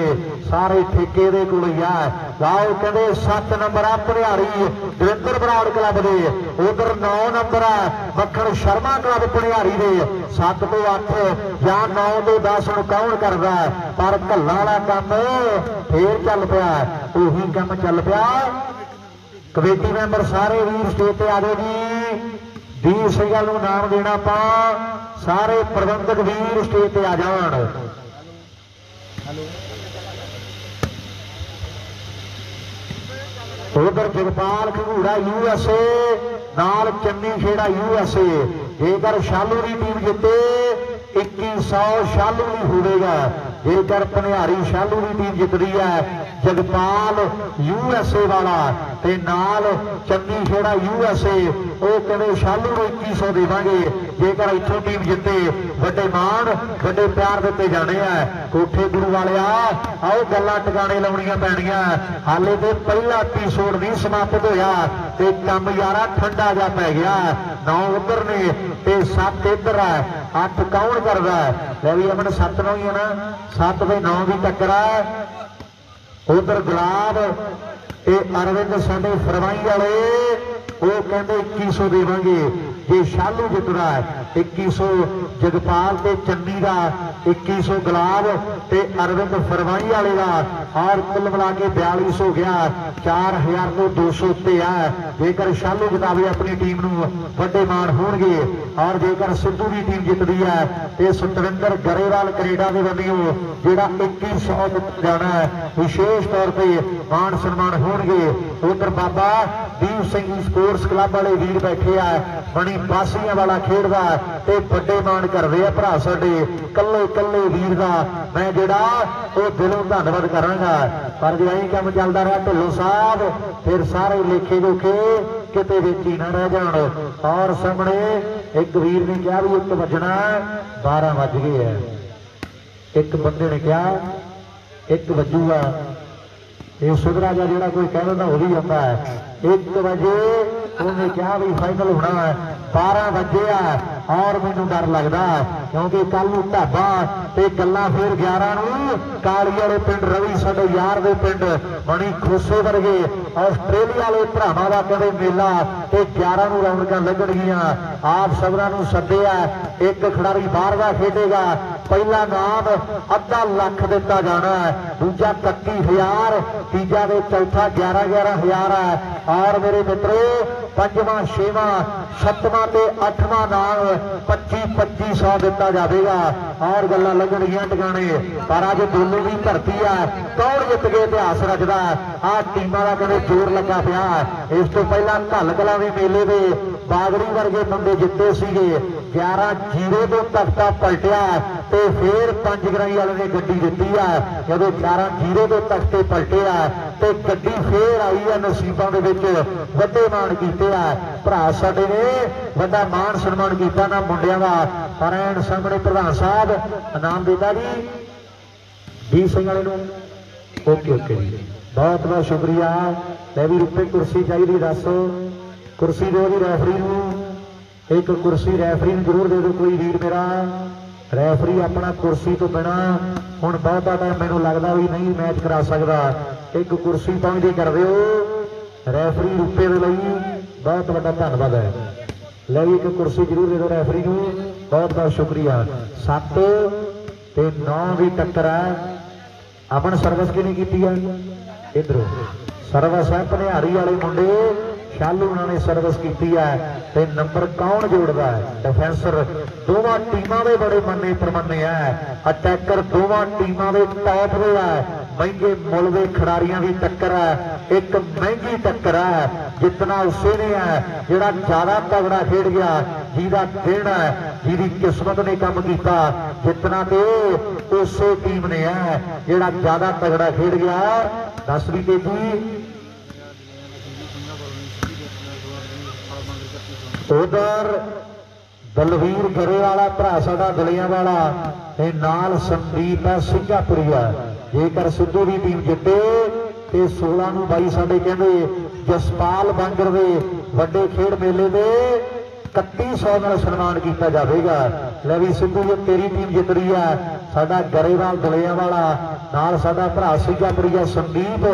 S1: सारे ठेके दे कोल ही आ लाओ कहते 7 नंबर आ भनिहारी दविंदर बराड़ क्लब दे उधर 9 नंबर है मक्खण शर्मा क्लब भनिहारी दे 7 तो 8 या 9 तो 10 हूं कौन करदा पर घल्लां वाला काम फिर चल पिया उही काम चल पिया कमेटी मैंबर सारे वीर स्टेज पे आ जाओ जी दीप सिंघल नूं नाम देना पा सारे प्रबंधक वीर स्टेज पे आ जाण उधर जगपाल घंगूड़ा यूएसए नाल चन्नी खेड़ा यूएसए जेकर शालू की टीम जिते 2100 शालू ही होगा जेकर भनिहारी शालू की टीम जितती है जगपाल यूएसए वाला ते नाल चन्नी खेड़ा यूएसए वो कहते शालू को 2100 देवांगे जेकर इत्थों टीम जिते बड़े मान बड़े प्यार दिते जाने हैं कोठे गुरु वाले आओ गल्लां टकाने लाउणियां पैणियां हाले तो पहला एपीसोड नहीं समाप्त होया ते कम यारा ठंडा जा पै गया 9 उधर ने ते 7 इधर है 8 कौन करदा है भी अमन 7 9 ही है ना 7 ते 9 की टक्कर है उधर गुलाब ते अरविंद साडे फरमाई वाले वो कहते 2100 देवांगे जे शालू जितदा है 2100 जगपाल ते चन्नी का 2100 गुलाब ते अरविंद फरमाई वाले का और कुल मिला के 42 हो गया 4000 तो 200 उत्ते है जेकर शालू जितावे अपनी टीम नूं वड्डे मान होणगे और जेकर सिद्धू की टीम जितदी है तो सतविंदर गरेवाल कनेडा के बंदियों जिहड़ा 2100 जाना है विशेष तौर पर मान सन्मान होणगे उधर बाबा दीप सिंह स्पोर्ट्स क्लब वाले वीर बैठे है बनी बासियां वाला खेडदा ते बड़े मान करदे आ भरा साडे कल्ले कल्ले वीर दा मैं जिहड़ा वो दिलों धन्नवाद करांगा पर जे ऐ काम चलदा रहा ढिल्लों साहब फिर सारे लेखे जोखे किते वेची ना रह जाण और सामने एक वीर ने कहा भी 1 वजना 12 वज गए है एक बंदे ने कहा 1 वजूगा ये सुधरा जा जिहड़ा कोई कह दिंदा हो भी जाता है 1 बजे उन्हें कहा भी फाइनल होना है 12 बजे है और मैनू डर लगता क्योंकि कल ढाबा ते गल्लां फिर 11 नूं काली वाले पिंड रवि साडे यार दे पिंड मणी खोसे वर्गे आस्ट्रेलिया वाले भरावां दा कदे मेला ते 11 नूं रौनकां लगणगीआं आप सबरां नूं सद्दिआ एक खिडारी बाहर दा खेडेगा पहला नाम $1.5 लाख दिता जाना है दूजा 31,000 तीजा ते चौथा 11,000 है और मेरे मित्रों 5वां 6वां 7वां ते 8वां नाम 25,000 दिता जाएगा और गल्लां लगणगीआं टकाने पर अज दोनों की धरती है कौन जित के इतिहास रचदा आ टीमां दा कदे जोर लगा पिया इस तो पहला घल कलां दे मेले दे बागड़ी वर्गे बंदे जिते सीगे 11-0 तो तख्ता पलटिया तो फिर पंचगराई वाले ने गड्डी दिती है जदों 11-0 तो तख्ते पलटे है तो गड्डी फिर आई है नसीबां दे विच वड्डे मान कीते है भरा साडे ने वड्डा मान सन्मान कीता ना मुंडियां दा पर ऐन सामने प्रधान साहब इनाम देता जी दीप सिंह वाले नूं ओके ओके जी बहुत बहुत शुक्रिया मैं भी रुपए कुर्सी चाहिए दस कुर्सी दो जी रैफरी नूं एक कुर्सी रैफरी जरूर दे दो कोई वीर मेरा रैफरी अपना कुर्सी तो बिना हुण बहुता टाइम मैनूं लगदा भी नहीं मैच करा सकदा एक कुर्सी पहुंचदी कर दिओ रैफरी रुपए दे लई बहुत बड़ा धन्नवाद है ले एक कुर्सी जरूर दे दो रैफरी नूं बहुत बहुत शुक्रिया। 7 ते 9 की टक्कर है। अमन सर्विस कि नहीं की है, इधरों सर्विस है भनिहारी वाले मुंडे शालू उन्होंने सर्विस की है। ते नंबर कौन जोड़ता है, डिफेंसर दोवां टीमां दे बड़े मन्ने परमन्ने है। अटैकर दोवां टीमां दे टॉप दे है। महंगे मुल दे खिडारियां की टक्कर है, एक महंगी टक्कर है। जितना उसे ने है जिहड़ा ज्यादा तगड़ा खेड गया, जिहदा दिन है, जिहदी किस्मत ने काम किया। जितना तो उसे टीम ने है जिहड़ा ज्यादा तगड़ा खेड गया। 10वीं तेजी उधर दलवीर गरेवाला भरा साडा दलिया वाला ते नाल संदीप है सिंगापुरिया। जेकर सिद्धू की टीम जिते तो 16/22 साडे कहंदे जसपाल बांगर दे वड्डे खेड मेले दे 3100 नाल सन्मान किया जाएगा। ले भी सिद्धू जो तेरी टीम जित रही है, साडा गरेवाल दलिया वाला नाल साडा भरा सिंगापुरिया संदीप,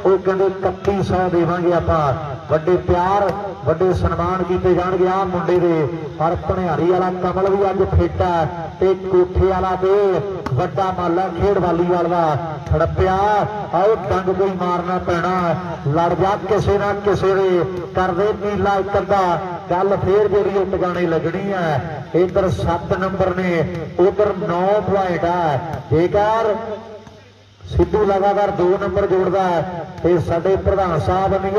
S1: वो कहंदे 3100 देवांगे आपां। वड्डे प्यार वड्डे सन्मान किए जाएंगे आ मुंडे दे। पर भनिहारी वाला कमल भी अज फिट है ते कोठे वाला ते वड्डा माला खेड वालीवाल दा खड़पिया। आओ डंग कोई मारना पैना, लड़ जा किसे ना किसे दे, कर दे नीला एक अद्धा, गल फिर जी टगाने लगनी है। इधर 7 नंबर ने, उधर 9 पॉइंट है। जेकर सिद्धू लगातार 2 नंबर जोड़ता है तो साडे प्रधान साहब ने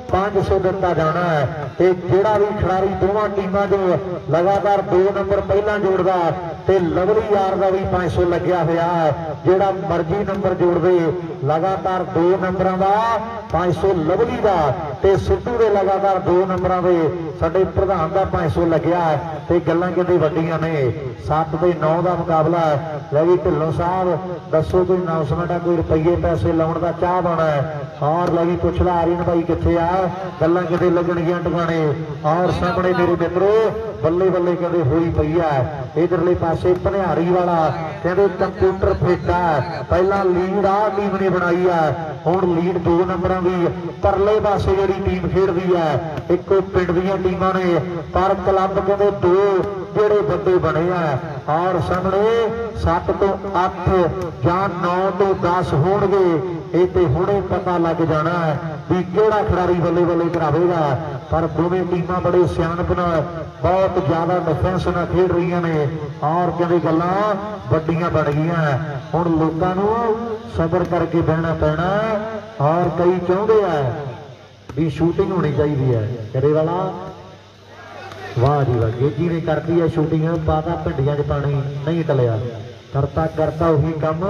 S1: 500 दिता जाना है। तो जिहड़ा भी खिडारी दोवां टीमां जो लगातार 2 नंबर पहला जोड़दा तो लवली यार का भी 500 लग्या होया है। जिहड़ा मर्जी नंबर जोड़ दे लगातार 2 नंबरों का 500 लवली का, तो सिद्धू के लगातार 2 नंबरों के साडे प्रधान का 500 लग्या है। तो गल्लां किते वड्डियां ने। 7 ते 9 का मुकाबला है। लवी ढिल्लों साहब दसो कोई अनाउंसमेंट है, कोई रुपये पैसे लाने का चाह बना है। और लवी पुछ ला आर्यन भाई कितने आ, गल्लां किते लगणगियां टकाने। और सामने मेरे मित्रों बल्ले बल्ले कहते हुई पई है। इधरले पासे भनिहारी वाला कहते कंप्यूटर फिट है। पहला लीड आ टीम ने बनाई है, हुण लीड 2 नंबरों की परले पासे जिहड़ी टीम खेडदी है, इको पिंड दीयां टीमां ने, पर क्लब कहते 2 जेड़े बंदे बने हैं। और सामने 7 तो 8 या 9 तो 10 होणगे। ये तो हुणे पता लग जाना है भी किहड़ा खिडारी बल्ले बल्ले करावेगा। पर दोवें टीमां बड़े सियाणप नाल बहुत ज्यादा डिफेंस नाल खेड रही ने। और कहते गल्लां वड्डियां बन गईयां। हुण लोकां नूं सबर करके बहना पैना। और कई चाहुंदे आ भी शूटिंग होनी चाहिए है। करे वाला वाह जी वाह, गेजी ने कर दी है शूटिंग, पाता भिंडियां च पानी नहीं टलिया। करता करता उही काम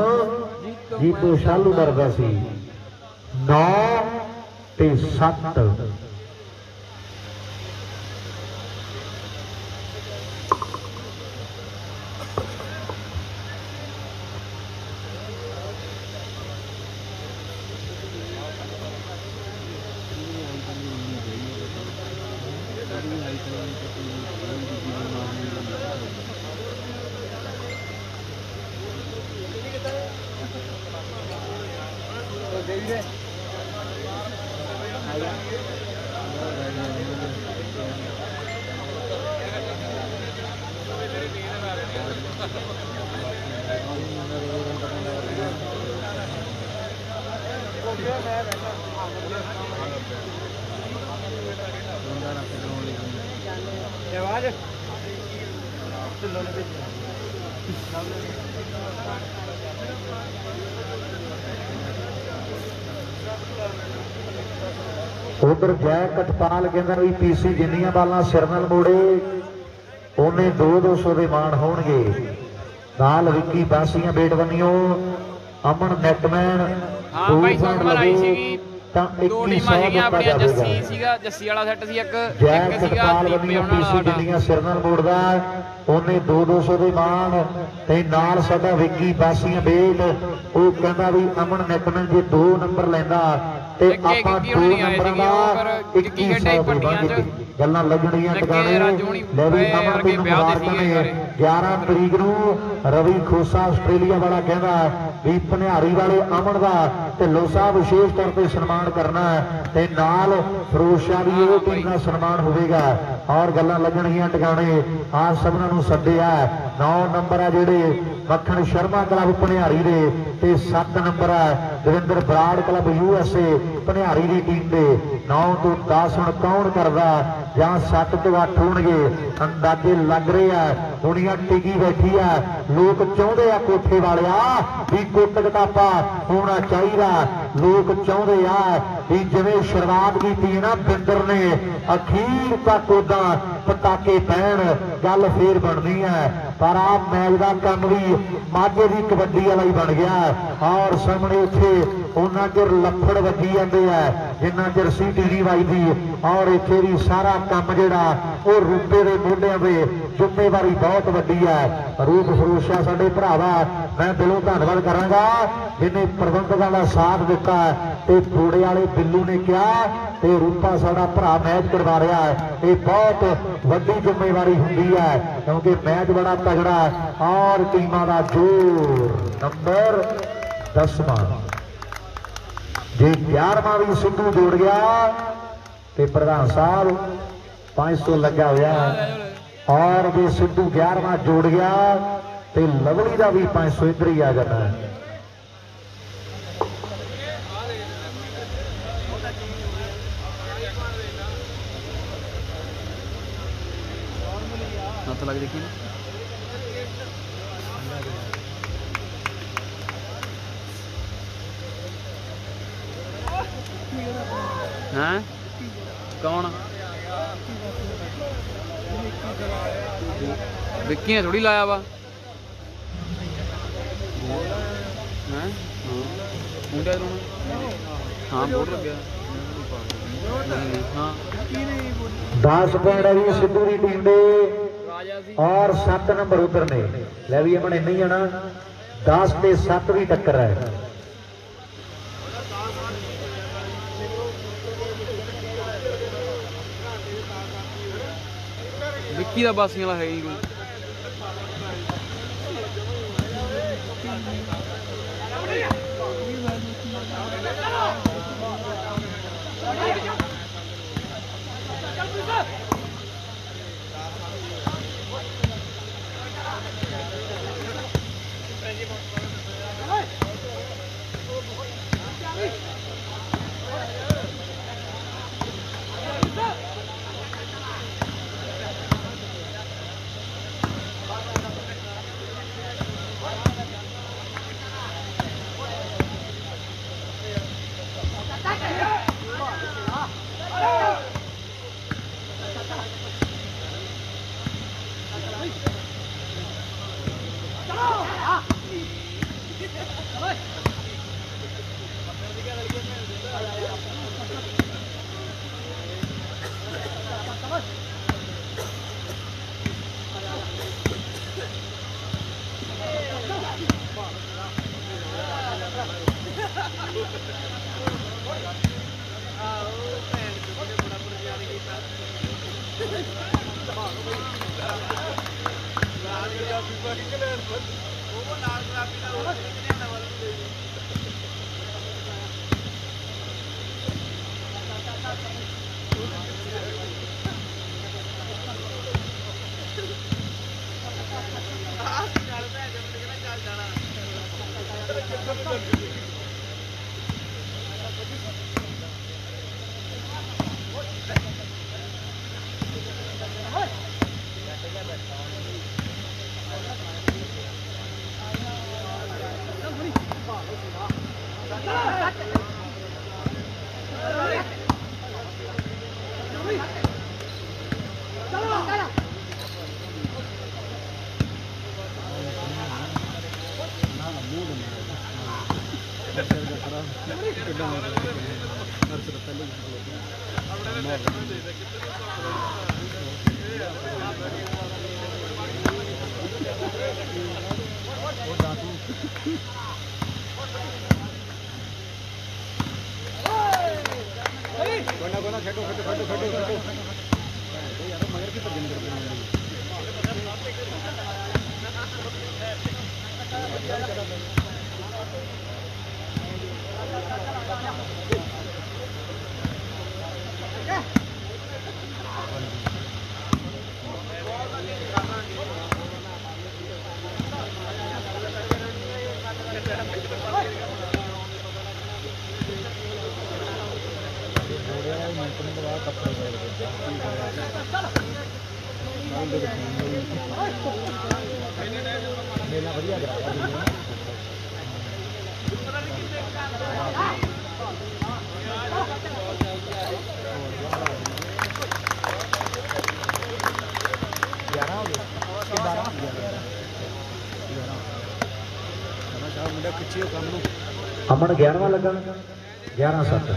S1: जीतो शालू करदा सी। 9 ते 7 उधर जय कटपाल कहता भी पीसी जिन्नियां बालां सिर नाल मोड़े उन्हें 200 दे मान होणगे। नाल विक्की बासियां बेटवनियों अमन नेटमैन
S2: जस्सी वाला सैट सी
S1: जय कटपाल वनियों पीसी जिन्नियां सिर नाल मोड़दा उन्हें 200 दे मान। ते नाल साडा विक्की बासियां बेट वो कहता भी अमन नेटमैन जे 2 नंबर लैंदा ते आपां 2 नंबरां दा 2100 देवांगे। गल्लां लगणियां टकाने। ले भी अमन दी मुबारकां ने 11 तरीक नूं रवि खोसा आस्ट्रेलिया वाला कहता भी भनिहारी वाले अमन का ढिल्लों साहब विशेष तौर पर सन्मान करना है ते नाल फिरोज शाह भी ये टीम का सन्मान होगा और गल्लां लगणगियां टिकाणे। आज सबना नूं सद्दिया 9 नंबर है जिहड़े मक्खण शर्मा क्लब भनिहारी दे ते 7 नंबर है दविंदर बराड़ क्लब USA भनिहारी की टीम के 9 तो 10 हुण कौन करदा जां 7 तो 8 होणगे अंदाजे लग रहे हैं। दुनिया टिकी बैठी है लोग चाहते हैं कोठे वाले भी कुट कटापा होना चाहिए। लोग चाहते हैं भी जिवें शुरुआत की थी ना बिंदर ने अखीर तक उदा पटाके पैण गल फिर बननी है। पर आप मैच का कम भी माझे की कबड्डी वाला ही बन गया और सामने उठे उन्ना चिर लफड़ वजी जाते हैं जिन्ना चिर सीटी नहीं वजदी और इत्थे भी सारा काम जिहड़ा वो रूपे के मोढियां पे जिम्मेवारी बहुत वड्डी है। रूप फिरोज शाह साडे भरावा मैं दिलों धन्नवाद करांगा जिन्हें प्रबंधकों का साथ दिता ते थोड़े वाले बिल्लू ने कहा ते रूपा साडा भरा मैच करवा रहा है। ये बहुत वड्डी जिम्मेवारी हुंदी है क्योंकि मैच बड़ा तगड़ा और टीमां दा जोर। नंबर 10वां जे 11वां भी सिद्धू जोड़ गया तो प्रधान साहब 500 लगा हुआ और जे सिद्धू 11वां जोड़ गया तो लवली का भी 500 इधर ही आ जाना है।
S2: लग देखी हैं कौन विक्की ने थोड़ी लाया वा हैं मुंडा हाँ बोर्ड लग गया हाँ
S1: 10 पॉइंट है जी सिद्धू की टीम दे और 7 नंबर उधर ने लै भी अपने नहीं आना 10 ते 7 भी टक्कर है।
S2: विक्की का बासियां वाला है ही कोई
S3: मेला बढ़िया
S1: अमन 11वां लगा 11-7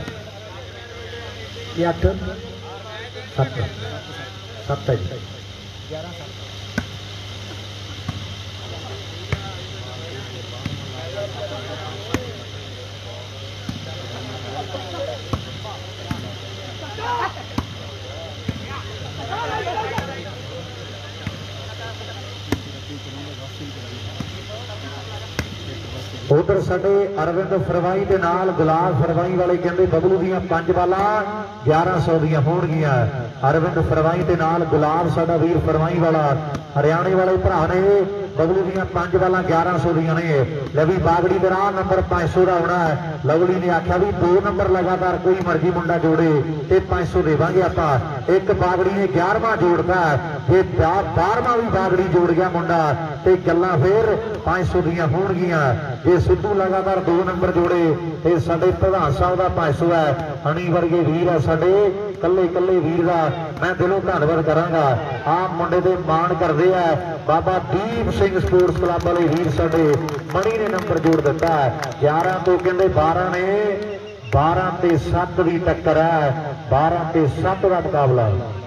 S1: ये 8-7 7 है जी
S3: 11-7
S1: उधर साडे अरविंद फरवाई के नाल गुलाब फरवाई वाले कहते बबलू दियां 5 बालां 1100 दियां होणगियां। अरविंद फरवाई के नाल गुलाब साडा वीर फरवाई वाला हरियाणे वाले भरा ने बबलू दियां 5 बालां 1100 दियां ने। लवी बागड़ी दे राह नंबर 500 का होना है। लवली ने आख्या भी 2 नंबर लगातार कोई मर्जी मुंडा जोड़े ते 500 देवांगे आपां। एक बागड़ी ने 11वां जोड़ता जे 12वां भी बागड़ी जोड़ गया मुंडा ते गल्लां फिर 500 दियां होणगियां। जे सिद्धू लगातार 2 नंबर जोड़े ते साडे प्रधान साहब का 500 है। हनी वर्गे वीर है साडे कल्ले कल्ले वीर का मैं दिलों धन्नवाद करांगा। आप मुंडे ते मान करदे है बाबा दीप सिंह स्पोर्ट्स क्लब वाले वीर साडे मणि ने नंबर जोड़ दिता है। 11 तो कहते 12 ने 12 ते 7 की टक्कर है। 12 ते 7 का मुकाबला है।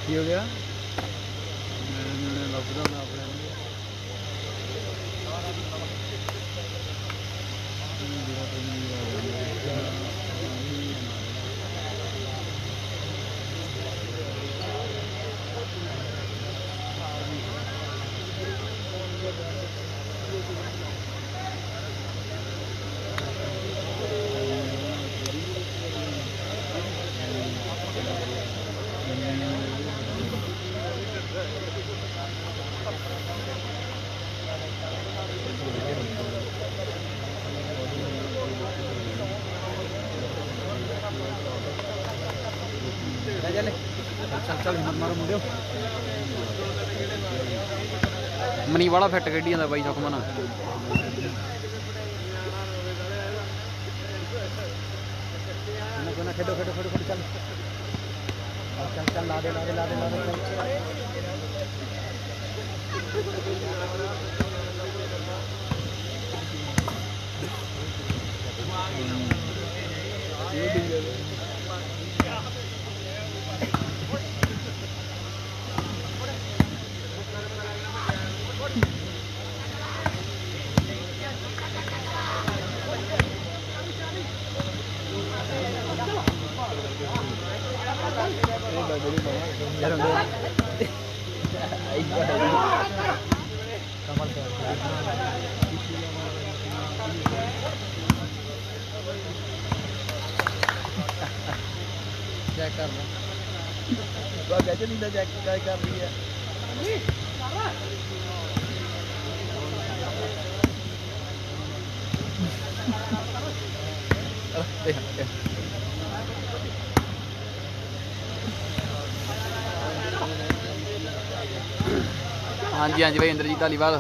S2: हो गया चल हिम्मत मारो मुंडियो मनी वाला फिट कड्डी जांदा बाई सुखमन खेडो खेडो खेडो खेडो चल चल चल ला दे ला दे ला दे ला दे चेक कर लो कैसे नहीं चेक कर रही है हाँ जी हाँ जी भाई इंद्रजीत धालीवाल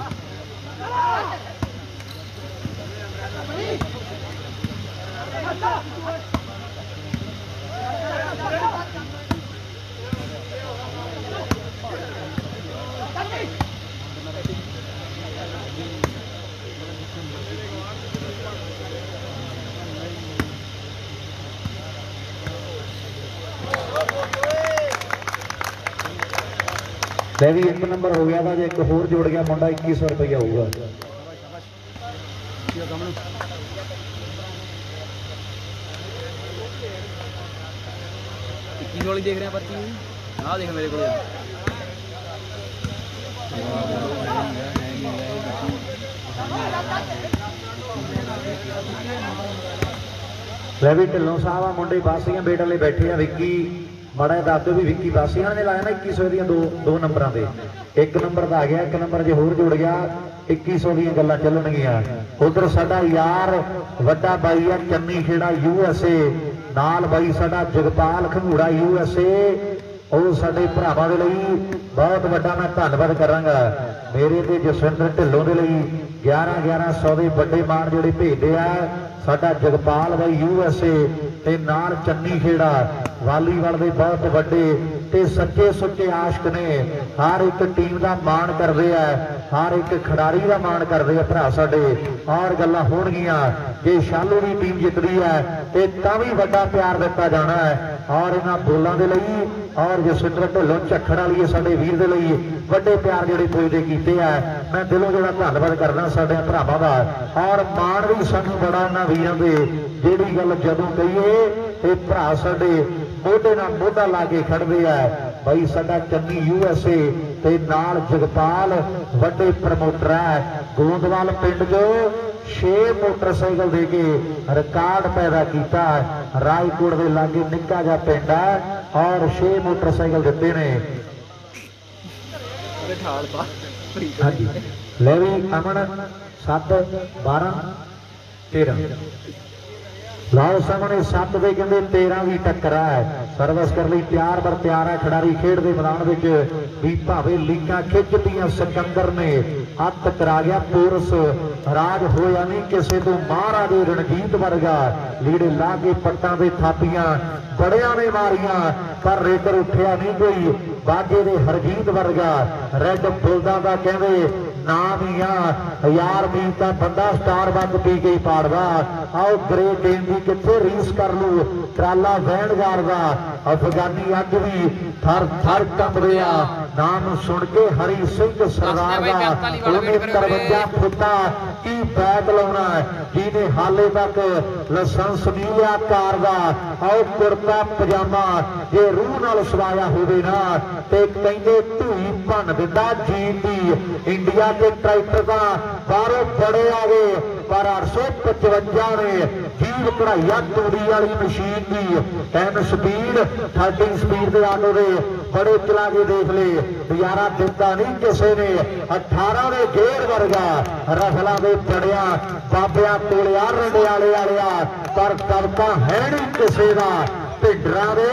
S1: मैं भी 1 नंबर हो गया था जो एक होर जोड़ गया मुंडा 2100 रुपया होगा।
S2: वाली देख रहे हैं पर्ची हाँ देख मेरे को
S1: रवि ढिल्लों साहब मुंडे बासियां बेट वाले बैठे हैं विक्की माड़ा दस दो भी विक्की बासियां ने लाया ना 2100 ਦੀਆਂ दो नंबरों से एक नंबर का आ गया, एक नंबर जो होर जुड़ गया 2100 ਦੀਆਂ ਗੱਲਾਂ ਚੱਲਣਗੀਆਂ। उधर साडा यार वड्डा बाई है चन्नी खेड़ा USA नाल बाई साडा जगपाल खंगूड़ा USA ਉਹ ਸਾਡੇ ਭਰਾਵਾਂ ਦੇ ਲਈ ਬਹੁਤ ਵੱਡਾ ਮੈਂ ਧੰਨਵਾਦ ਕਰਾਂਗਾ। ਮੇਰੇ ਤੇ ਜਸਵਿੰਦਰ ਢਿੱਲੋਂ ਦੇ ਲਈ 1100 ਦੇ ਵੱਡੇ ਮਾਣ ਜਿਹੜੇ ਭੇਜਦੇ ਆ ਸਾਡਾ ਜਗਪਾਲ ਬਾਈ USA ਤੇ ਨਾਲ ਚੰਨੀ ਖੇੜਾ ਵਾਲੀਬਾਲ ਦੇ ਬਹੁਤ ਵੱਡੇ ਤੇ ਸੱਚੇ ਸੁੱਚੇ ਆਸ਼ਕ ਨੇ। ਹਰ ਇੱਕ ਟੀਮ ਦਾ ਮਾਣ ਕਰਦੇ ਆ, ਹਰ ਇੱਕ ਖਿਡਾਰੀ ਦਾ ਮਾਣ ਕਰਦੇ ਆ ਭਰਾ ਸਾਡੇ। ਔਰ ਗੱਲਾਂ ਹੋਣਗੀਆਂ ਜੇ ਸ਼ਾਲੂ ਦੀ ਟੀਮ ਜਿੱਤਦੀ ਹੈ ਤੇ ਤਾਂ ਵੀ ਵੱਡਾ ਪਿਆਰ ਦਿੱਤਾ ਜਾਣਾ ਹੈ। ਔਰ ਇਹਨਾਂ ਬੋਲਾਂ ਦੇ ਲਈ ਔਰ ਜਸਵਿੰਦਰ ਢਿੱਲੋਂ ਝੱਖੜ ਵਾਲੀ ਸਾਡੇ ਵੀਰ ਦੇ ਲਈ ਵੱਡੇ ਪਿਆਰ ਜਿਹੜੇ ਪੁੱਜਦੇ ਕੀਤੇ ਆ। ਮੈਂ ਦਿਲੋਂ ਜਿਹੜਾ ਧੰਨਵਾਦ ਕਰਦਾ ਸਾਡੇ ਭਰਾਵਾਂ ਦਾ। ਔਰ ਮਾਣ ਵੀ ਸਾਨੂੰ ਬੜਾ ਉਹਨਾਂ ਵੀਰਾਂ ਦੇ ਜਿਹੜੀ ਗੱਲ ਜਦੋਂ ਕਹੀਏ ਇਹ ਭਰਾ ਸਾਡੇ ਮੋਢੇ ਨਾਲ ਮੋਢਾ ਲਾ ਕੇ ਖੜਦੇ ਆ। ਬਾਈ ਸਾਡਾ ਚੰਨੀ USA ਤੇ ਨਾਲ ਜਗਪਾਲ ਵੱਡੇ ਪ੍ਰਮੋਟਰ ਹੈ। ਗੋਂਦਵਾਲ ਪਿੰਡ 'ਚ 6 मोटरसाइकिल दे के रिकॉर्ड पैदा किया। रायकोट के लागे निक्का जा पिंड है और 6 मोटरसाइकिल दिते ने। हाँ जी ले भी अमन 7 12 13 लाओ सामने 7 दे कहते 13 भी टक्कर है। सर्विस कर ली तैयार बर तैयार है खिडारी खेड के मैदान में भी भावे लीकां खिंचदियां सिकंदर ने हथ करा गया पुरस राज होया नहीं किसी तो महाराजे रणजीत वर्गा लीड़े ला के पट्टां दे थापियां बड़िया ने मारियां पर रेकर उठिया नहीं कोई बागे दे हरजीत वर्गा रेड बुलदा दा कहंदे नाम ही आ यार मील का बंदा स्टार बंद पी के पाड़दा। आओ ग्रे गेम की कितने रीस कर लू ट्राला वैनगार का अफगानी अज भी थर थर कंब रहा। नाम सुन के हरी सिंह सरदार का उन्हें 53 फुटा की बैग लाना जिन्हें हाले तक लाइसेंस नहीं लिया कार का। आओ कुर्ता पजामा जे रूह नाल सवाया होवे ना ते कहंदे धूई भन दिंदा जीन दी। इंडिया के ट्रैक्टर का बाहरों बड़े आ गए पर 855 ने जीव कढ़ाइया तूड़ी वाली मशीन की 10 स्पीड 30 स्पीड के आटो दे बड़े चला के देख ले नजारा दिता नहीं किसी ने। 18 ने गेर वर्गा रफलों के बड़िया बाबिया कोलिया रंडियाले वालिया पर दबका है नहीं किसी का भिडरा दे।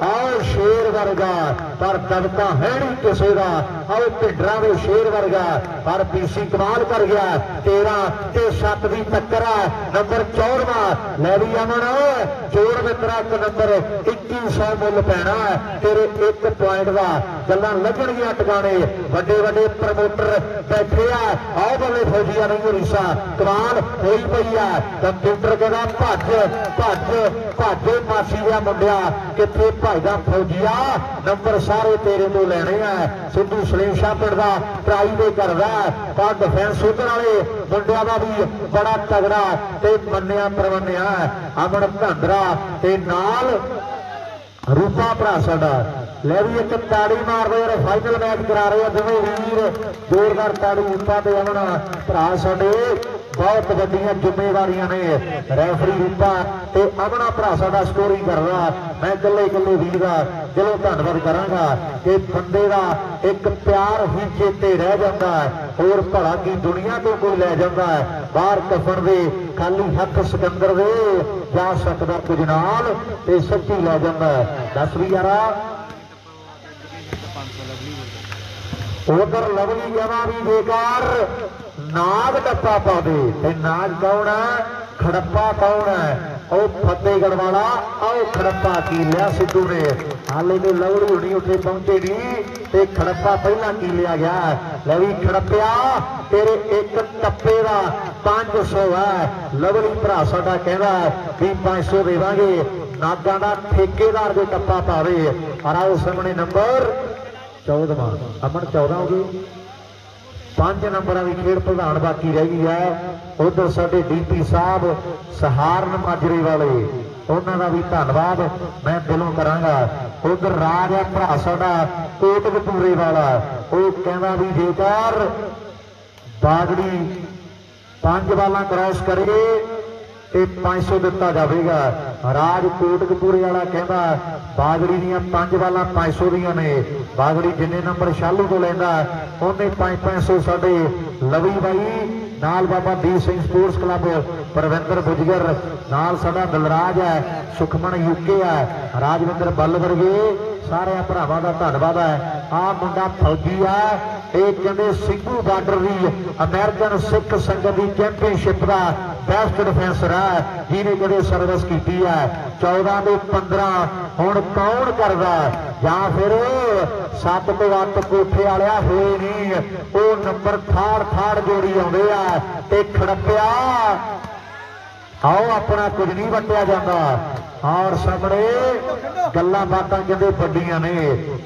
S1: आओ शेर वर्गा पर दबका है नहीं किसी का। आओ भिडरा दे शेर वर्गा पर पीसी कमाल कर गया 13 ते 7 की टक्कर है। नंबर 14 ले भी अमन जोड़ मित्रा एक नंबर 2100 मुल पैना है तेरे 1 पॉइंट का गल्लां लगणगियां टकाने वड्डे वड्डे प्रमोटर बैठे आ। आओ बल्ले फौजिया नहीं रिसा कमाल होई पई है। कंप्यूटर कहना भज भज भज मासी का मुंडिया किथे भजदा फौजिया नंबर सारे तेरे तो लेने हैं। सिद्धू सलीम शाह पिंड का ट्राई दे करदा पर डिफेंस उधर वाले मुंडिया का भी बड़ा तगड़ा ते मन्निया परवन्निया अमन धंधरा ते नाल रूपा भरा साडा ले भी एक ताड़ी मार रहे और फाइनल मैच करा रहे दोनों वीर जोरदार ताड़ी रूपा ते अमन भरा साडे बहुत वड्डियां जिम्मेवारियां ने। रैफरी रूपा ते अमना भरा साडा स्कोरिंग कर रहा। मैं कल्ले कल्ले वीर का दिलों धन्नवाद करांगा कि बंदे का एक प्यार ही चेते रह जाता है और भला की दुनिया तो कोई लै जाता है। बाहर कफन दे खाली हथ सिकंदर दे जा सकता कुछ नाल ते सच्ची लै जाता है। दस भी यारा उधर लवली जमा भी बेकार नाग डप्पा पा दे। नाग कौन है खड़प्पा कौन है और फतेहगढ़ वाला आओ खड़प्पा की लिया सिद्धू ने हाले में लवड़ी होनी उठे पहुंचे नहीं ते खड़प्पा पहला की लिया गया। लवी खड़प्पिया तेरे एक टप्पे का 500 है। लवड़ी भरा साडा कहना भी 500 देवांगे नागा का ठेकेदार जो टप्पा पावे। और आओ सामने नंबर 14 अमन 14 हो गई 5 नंबर की खेड प्रधान बाकी रह गई है। उधर साडे DP साहब सहारन माजरे वाले उन्होंने भी धन्यवाद मैं दिलों करांगा। उधर राज है भरा साडा कोटकपूरे वाला वो कहना भी जेकर बागड़ी 5 बालां क्रॉस करे 500 दिता जाएगा। राज कोटकपूरे वाला कहना बागड़ी ਦੀਆਂ 5 ਬਾਲਾਂ 500 ਦੀਆਂ ਨੇ। बागड़ी जिन्ने नंबर शालू तो लेंदा ਉਹਨੇ 500 ਸਾਡੇ ਲਵੀ ਬਾਈ नाल बाबा दीप सिंह स्पोर्ट्स क्लब परविंदर बुजगर नाल साडा दलराज है सुखमन यूके है राजविंदर बल वर्गे सारे भरावां दा धन्नवाद है। आ मुंडा फौजी है ये कहते सिंघू बार्डर की अमेरिकन सिख संगत की चैंपीयनशिप का बेस्ट डिफेंसर है जिन्हें कदे सर्विस की है। 14 के 15 हुण कौन करदा या फिर 7 तो 8 कोठे वालिया होए नहीं वो नंबर थाड़ जोड़ी आउंदे आ ते खड़पिया आओ अपना कुछ नहीं वटिया जाता और सामने गल्लां बातां कहते बड़ियां ने।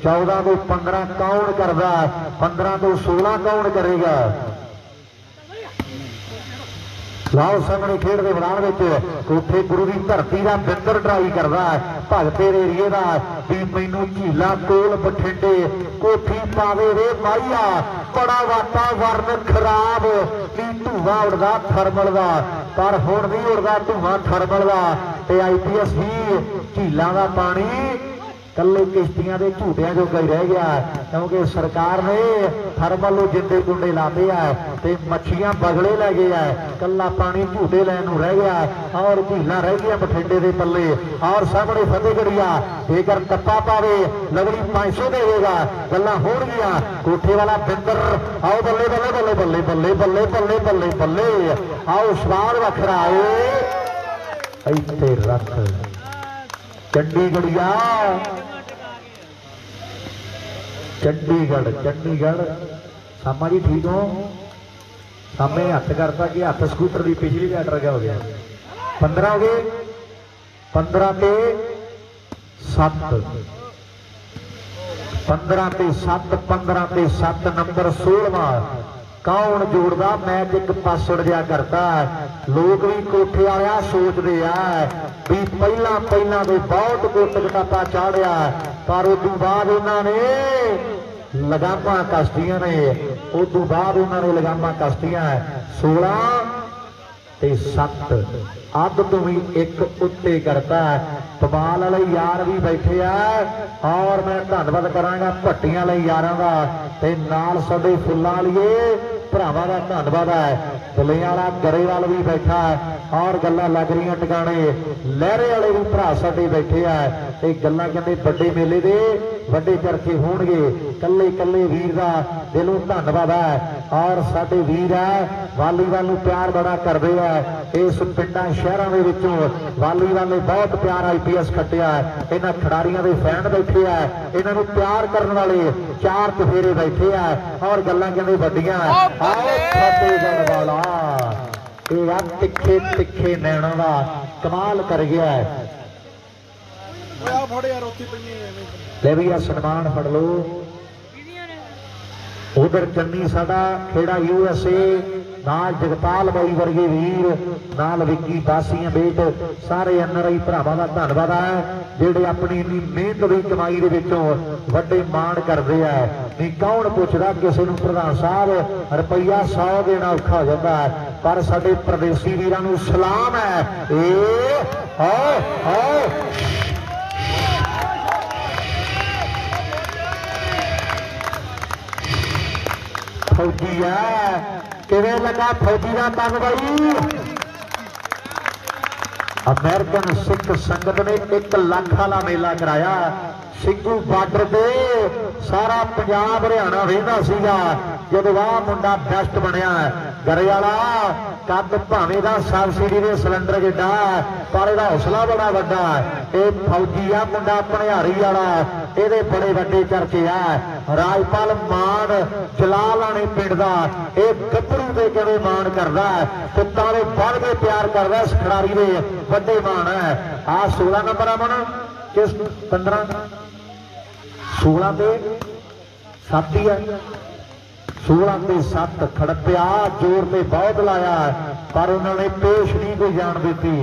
S1: 14 तो 15 कौन करदा 15 तो 16 कौन करेगा। लाओ सामने खेड के मैदान में कोठे गुरु की धरती का बिंदर ट्राई करता है भगते एरिए का भी मैनू झीला कोल बठिंडे कोठी पावे वे माइया बड़ा वातावरण खराब की धुआं उड़दा थर्मल का पर हुण नहीं उड़दा धुआं थर्मल का। IPS भी झीलों का पानी कल्ले किश्तियां के झूटियां जो गई रह गया क्योंकि सरकार ने थर्मल जिंदे गुंडे लाते हैं मच्छियां बगले लै गए कला पानी झूटे लैन रह गया और झील रह गया बठिंडे के पल्ले। और सामने फतेहगढ़िया जेकर टप्पा पावे लगड़ी 500 देगा गल्लां होणगियां। कोठे वाला बिंदर आओ बल्ले बल्ले बल्ले बल्ले बल्ले बल्ले बल्ले बल्ले बल्ले आओ स्वाद वखरा इत्थे रख चंडीगढ़िया चंडीगढ़ सामा जी ठीक हो सामे हथ करता कि हथ स्कूटर की पिछली बैटर क्या हो गया 15 हो गए 15 पे 7 15 पे 7 15 पे 7 नंबर 16वां कौन जोड़दा मैच एक पासड़ जहा करता लोग भी कोठे आया सोचते हैं भी पहला तो बहुत गुट घटापा चाढ़िया पर उदू बाद उन्होंने लगामा कसदियां ने उदू बाद उन्होंने लगामा कसदियां 16 ते 7 अध तो भी एक उत्ते करता है। पबाल वाले यार भी बैठे हैं और मैं धन्यवाद करांगा भट्टियां वाले यारां दा ते नाल साडे फुल्लां वालिए भरावां दा धन्यवाद है। दुलियां वाला गरेवाल भी बैठा है और गल्लां लग रही टिकाणे लहरे वाले भी भरा साडे बैठे हैं ते गल्लां कहंदे बड़े मेले दे वड्डे चर्चे होणगे। कल्ले कल्ले वीर दा दिलों धन्यवाद है और साडे वीर है वालीबाल नूं प्यार बड़ा करदे है। इस पिंडां शहरां दे विचों वालीबाल ने बहुत प्यार IPS खट्टिया है। इन्हां खिडारियां दे फैन बैठे है इन्हां नूं प्यार करन वाले 4 चफेरे बैठे है और गल्लां कहंदे वड्डियां आओ फतेहगढ़ वाला ये तिखे तिखे नैणों का कमाल कर गया है। ले भैया सन्मान फड़ लो। उधर चन्नी साडा खेड़ा USA नाल जगपाल बाई वर्गे वीर नाल विक्की बासियां बेट सारे NRI भरावां दा धन्नवाद है जिहड़े अपनी इन्नी मेहनत दी कमाई दे विचों वड्डे मान करदे आ। नहीं कौन पुछदा किसी नूं प्रधान साहब रुपया 100 देना औखा हो जाता है पर साडे परदेसी वीरां नूं सलाम है। फौजी है किवें लगा फौजी का काम भाई। अमेरिकन सिख संगत ने 1 लाख वाला मेला कराया सिंघू बार्डर पे सारा पंजाब हरियाणा वेंदा सीगा जदों आ मुंडा बेस्ट बनया गरे वाला कद भावें दा सबसिडी दे सिलेंडर जिड्डा पर इहदा हौसला बड़ा वड्डा ये फौजी आ मुंडा भनिहारी वाला ये बड़े वड्डे चर्चे आ। राजपाल मान जलालाने पिंड दा ये गभरू ते किवें मान करदा पुत्तां दे बढ़ के प्यार करदा इस खिडारी दे वड्डे मान है। आ 16 नंबर मन किस 15 16 पे 7 ही है 16 पे 7 खड़पिया जोर पे बहुत लाया पर उन्होंने पेश नहीं कोई जान दी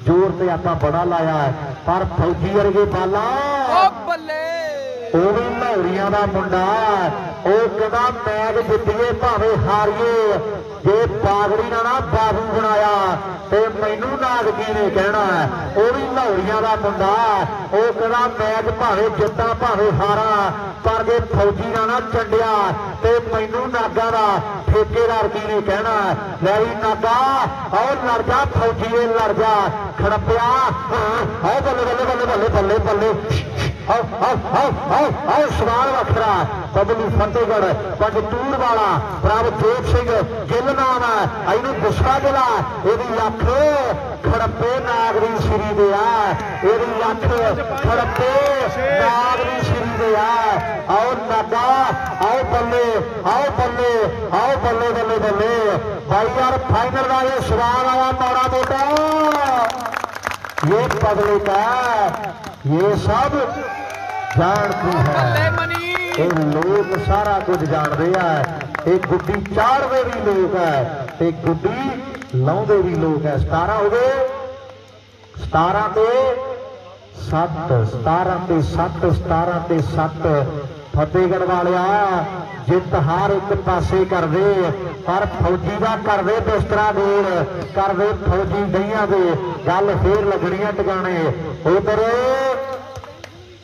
S1: जोर पे आप बड़ा लाया पर फौजी वर्गे बाला भी लाहौरी लौड़िया का मुंडा वो कहता मैच जितीए भावे हारीए जे पागड़ी ना बाबू बनाया तो मैनू नागजी ने कहना है। वो भी लौड़िया का मुंडा वो कहता मैच भावे जिता भावे हारा पर जे फौजी ना चंडिया तो मैनू नागा का ठेकेदार की ने कहना है। लड़ी नागा और लड़ जा फौजी लड़ जा खड़पिया आओ बल्ले बल्ले बल्ले बल्ले बल्ले बल्ले आओ सवाल वखरा बबलू फतेहगढ़ पंजतूर वाला प्रभजोत सिंह गिल नाम है इनू गुस्सा गिला यदि अख खड़पे नागरी श्री दे यदि अख खड़पे नागरी श्री दे आओ नागा आओ बल्ले आओ बल्ले आओ बल्ले बल्ले बल्ले भाई यार फाइनल का ये सवाल आया माड़ा मोटा ये पब्लिक है ये सब जानती है ये लोग सारा कुछ जानते हैं। ये गुड्डी चाड़ते भी लोग है ते गुड्डी लाउंदे भी लोग है। 17 हो गए 17 ते 7 17 ते 7 17 ते 7 फतेहगढ़ वालिया जित हार एक पासे कर दे पर फौजी का कर दे बिस्तरा गोल कर दे फौजी दहिया दे गल फिर लगनिया टकाने। उधर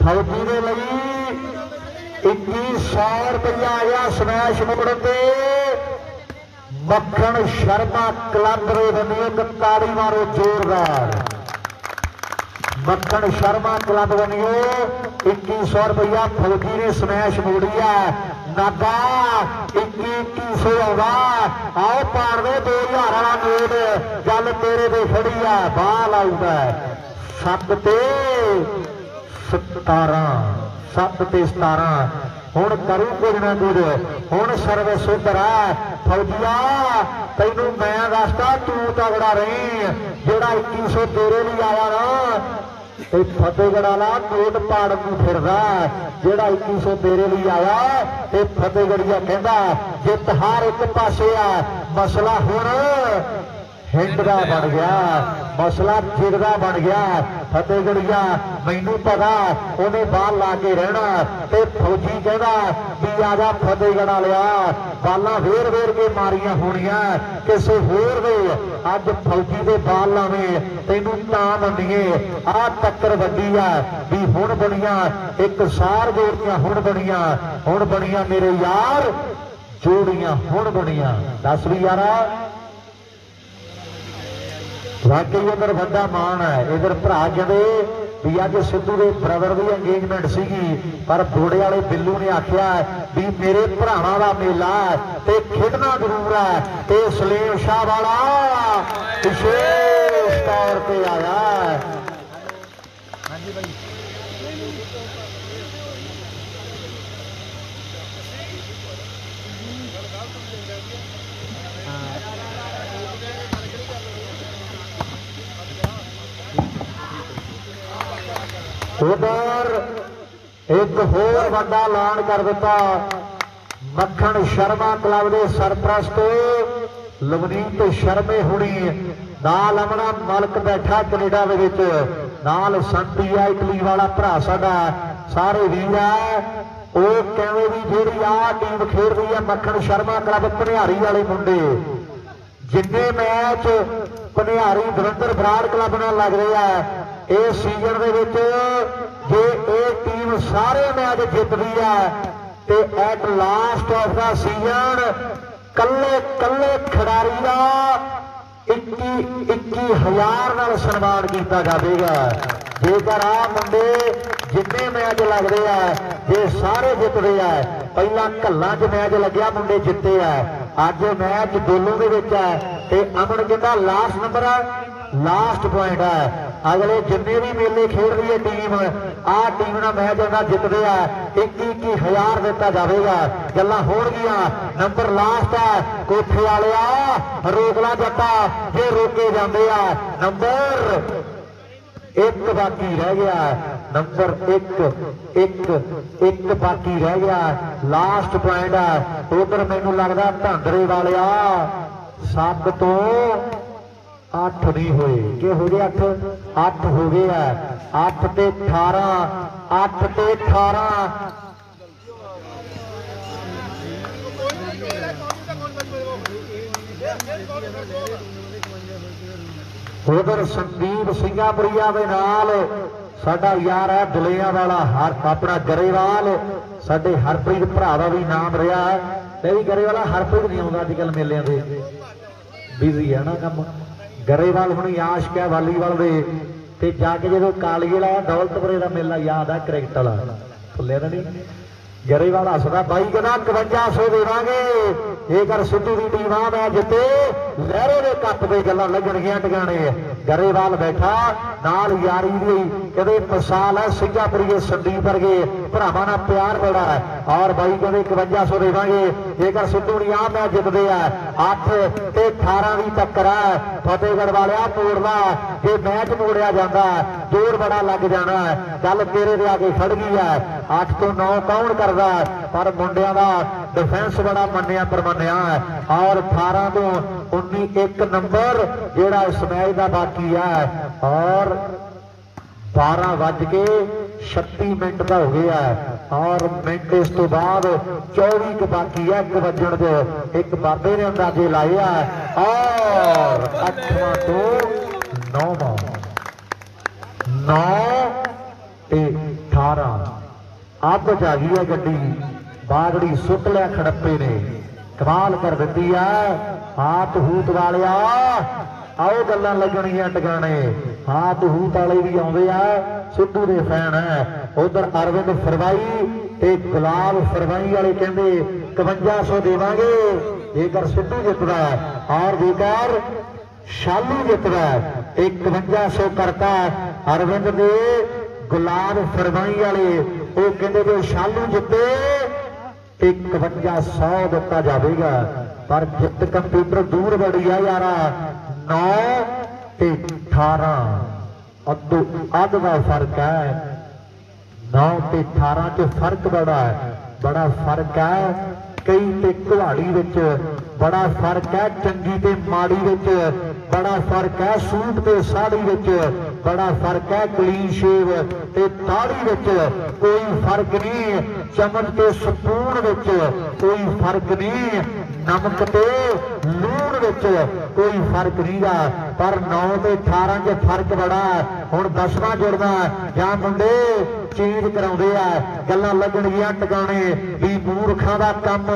S1: फौजी के लिए 2100 रुपया आया स्मैश मुकड़ के मक्खन शर्मा क्लब रे बनियो ताड़ी मारो जोरदार मक्खन शर्मा क्लब बनियो 2100 रुपया फौजी ने स्मैश मोड़ी है। नागा 2100 आवा आओ पार दे 2000 वाला नोट गल तेरे दे खड़ी है बाल आउट है 7 ते 17 7 ते 17 हुण करू कुछ ना कुछ हुण सर्विस उधर है। फौजिया तैनू मैं दसदा तू तगड़ा रही जेड़ा 2100 तेरे लिए आया ना ते फतेहगढ़ वाला नोट पाड़ नूं फिरदा जेड़ा 2100 तेरे लिए आया ते फतेहगढ़िया कहंदा जित हार एक पासे आ मसला हुण हिंडदा बन गया मसला जिगदा बन गया। फतेहगढ़िया मैनू पता उन्हें बाल ला के रहना ते फौजी कहना भी आजा फतेहगढ़ वालिया बालां वेर वेर के मारिया होनिया किसी होर दे अज फौजी दे बाल लावे तेनू तां मंनीए आ टक्कर वड्डी है भी हुण बनिया एक सार जोड़ियां हुण बनिया मेरे यार जोड़ियां हुण बनिया। दस भी यारा वाकई उधर बड़ा मान है। इधर भरा कहते भी अज सिद्धू के ब्रदर की अंगेजमेंट सीगी पर बोड़े वाले बिल्लू ने आख्या भी मेरे भरावां दा मेला ते खेडना जरूर है ते सलीम शाह वाला विशेष तौर पर आया। उधर एक होर बड़ा ऐलान कर दिता मक्खन शर्मा क्लब के सरप्रस्त लवनीत शर्मे हुणी नाल अमना मलक बैठा कनेडा दे विच नाल संती है इटली वाला भरा साडा सारे वीर है। वो कहवे भी जिहड़ी आ टीम खेड रही है मक्खन शर्मा क्लब भनिहारी वाले मुंडे जिन्ने मैच भनिहारी धुरंधर बराड़ क्लब नाल लग रहे हैं इस सीजन दे विच जे ये टीम सारे मैच जितदी है तो at last of the season कल्ले कल्ले खिडारी का 21,000 नाल सन्मान किया जाएगा। जेकर आ मुंडे जिन्ने मैच लग रहे हैं जे सारे जितते हैं पहला घल्लां च मैच लग्या मुंडे जिते है अज मैच दोनों के विच है ते अमन कहता लास्ट नंबर है लास्ट पॉइंट है। अगले जिन्ने भी मेले खेल रही है टीम आ टीम ना मैच अगर जितते हैं 21,000 दिता जाएगा। गल्लां होणगियां नंबर लास्ट है कोठे वाले रोकला जट्टा जे रोके जाते हैं नंबर 1 बाकी रह गया नंबर 1 बाकी रह गया लास्ट पॉइंट है। उधर मैनू लगता धांधरे वाले 7 तो 8 नहीं हुए कि हो गए 8 हो गए 8 ते 18 8 ते 18 उधर संदीप सिंगापुरिया के नाल साडा यार है दलेया वाला हर अपना गरेवाल साडे हरप्रीत भरा का भी नाम रहा है। भी गरेवाला हरप्रीत नहीं आता अजकल मेलिਆਂ ਦੇ बिजी है ना काम। गरेवाल हुण आशिक है वालीबाल दे ते जाके जो कालीए वाला दौलतपुरे का मेला याद है क्रिकेट वाला भुलिया नहीं। गरेवाल हसदा बाई कहना 5100 देवांगे ये कर सिद्धू की टीम आ मैच जिते लहरे के कप के गल्लां लगणगियां टगाने। गरेवाल बैठा नाल यारी दी कहते मिसाल है सिंगापुरी संदीप वर्गे भरावां नाल प्यार बड़ा है और बाई कहते 5100 देवांगे ये कर सिद्धू नहीं आ मैच जितते हैं। 8 ते 18 की टक्कर है फतेहगढ़ वालिया मोड़ना जे मैच मोड़िया जाता जोर बड़ा लग जाना है। गल तेरे दे आके खड़ गई है 8 तो 9 कौन करदा पर मुंडिया का डिफेंस बड़ा मन्निया परमन्निया है और 18 तो 19 एक नंबर जेड़ा इस मैच का बाकी है और 12:36 का हो गया है और मिनट इस तो बाद 24 के बाकी है 1 बजण दे। एक बाबे ने अंदाजे लाए है और 8वां तो 9वां 9 ते 18 अब जागी है गड्डी बागड़ी सुट लिया खड़प्पे ने कमाल कर दी है। हाथ हूत वाले आओ गल्लां लगणगियां टगाने हाथ हूत वाले भी आउंदे आ सिद्धू दे फैन है। उधर अरविंद फरवाई ते गुलाब फरवाई वाले कहंदे 5100 देवांगे जेकर सिद्धू जितदा और जेकर शालू जितदा 5100 करता अरविंद दे गुलाब फरवाई वाले वो कहते जो शालू जिते 5100 दिता जाएगा पर जित कंप्यूटर दूर बड़ी है यार 9 ते 18 अध का फर्क है। 9 ते 18 च फर्क बड़ा फर्क है। कई ते कुहाड़ी विच बड़ा फर्क है। चंगी ते माड़ी विच बड़ा फर्क है। सूट ते साड़ी विच बड़ा फर्क है। क्लीन शेव ते दाढ़ी विच कोई फर्क नहीं। चमच ते स्पून विच कोई फर्क नहीं। नमक ते लूण विच कोई फर्क नहीं गा पर 9 ते 18 च फर्क बड़ा है। हुण 10वां जुड़ना जां मुंडे चेंज कराउंदे आ गल्लां लगणगियां टगाने भी मूर्खां दा काम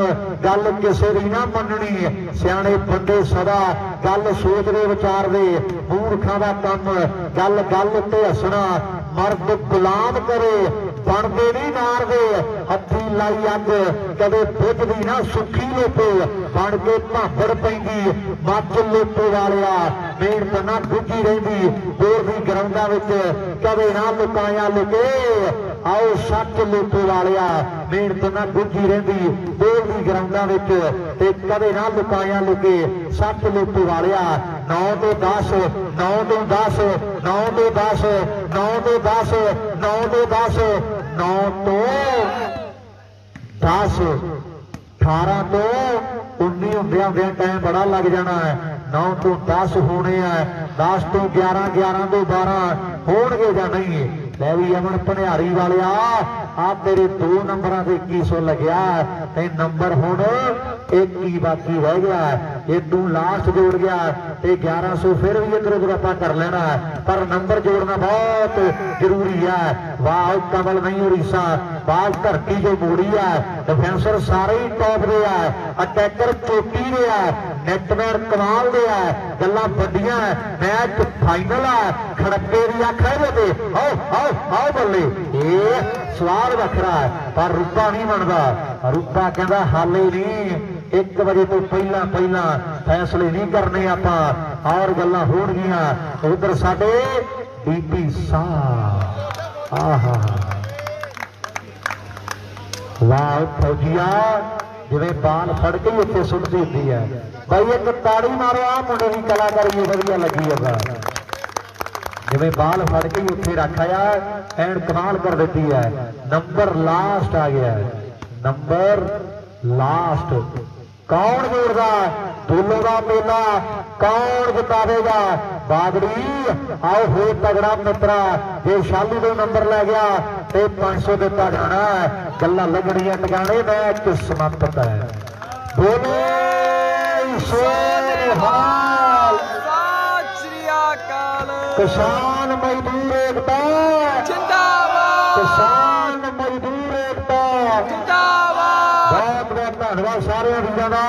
S1: गल किसे दी ना मननी। सियाणे बंदे सदा गल सोचदे विचारदे मूर्खां दा काम गल गल ते हसना मर्द गुलाम करे बनते नहीं नारदे हथी लाई अग कदे बुझदी ना सुखी लोपे बन के भापड़ पैंदी मच लोपे वालिया मेहनत ना बुझी रहिंदी जोर दी ग्राउंडां विच कदे ना लुकाया लुके आओ सच लोपे वालिया मेहनत ना बुझी रहिंदी जोर दी ग्राउंडां विच ते कदे ना लुकाया लुके सच लोपे वालिया 9 तो 10 9 तो 10 9 तो 10 9 तो 10 9 तो 10 9 तो 10 18 तो 19 होंदे टाइम बड़ा लग जाना है। 9 तो 10 होने हैं 10 तो 11 11 तो 12 होणगे जां नहीं। लै भी अमन भनियारी वाले आ तेरे 2 नंबरों से 2100 लग्या ते नंबर हुण 1 ही बाकी रह गया ये तू लास्ट जोड़ गया ते 1100 फिर भी इधर उधर आप कर लेना है पर नंबर जोड़ना बहुत जरूरी है। वाह कमल नहीं उड़ीसा बाल धरती जो मोड़ी है डिफेंसर सारे ही टॉप दे है अटैकर चोटी दे है नेटमैन कमाल दे है गल्लां बड़ियां मैच फाइनल है खड़के दी आख है आओ आओ आओ बल्ले ये स्वाद वखरा है पर रूपा नहीं बनता। रूपा कहता हाले नहीं 1 बजे तो पहला फैसले नहीं करने आप और गल्लां होणगियां। उधर साडे डीपी साहब आहा वाह फौजिया जिवें बाल फड़ के उत्थे सुटदी हुंदी है भाई एक ताड़ी मारो आ मुंडे दी कलाकारी वधिया लगी है जिवें बाल फड़ के उत्थे रखाया एंड कमाल कर देती है। नंबर लास्ट आ गया है नंबर लास्ट कौन जोड़दा दोनों का मेला कौन जितावेगा बागड़ी आओ हो तगड़ा मित्रा जे शालू को नंबर लै गया तो 500 दिता जाना है गल्लां लगणियां टगाने मैच समाप्त है बोलो सोनिहाल।
S2: सत श्री अकाल।
S1: किसान मजदूर एकता
S2: जिंदाबाद।
S1: किसान मजदूर एकता
S2: जिंदाबाद।
S1: बहुत बहुत धन्यवाद सारे वीरों का।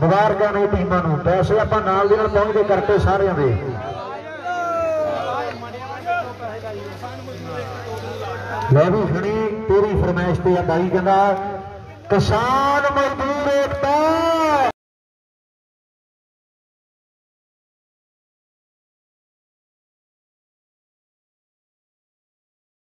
S1: मुबारਕਾਂ ने टीमां नूं। पैसे ਆਪਾਂ ਨਾਲ ਦੀ ਨਾਲ पहुंच के करते सारिਆਂ ਦੇ। ਲੈ ਵੀ ਸੁਣੀ तेरी फरमाइश ਤੇ ਆ ਬਾਈ ਕਹਿੰਦਾ किसान मजदूर एकता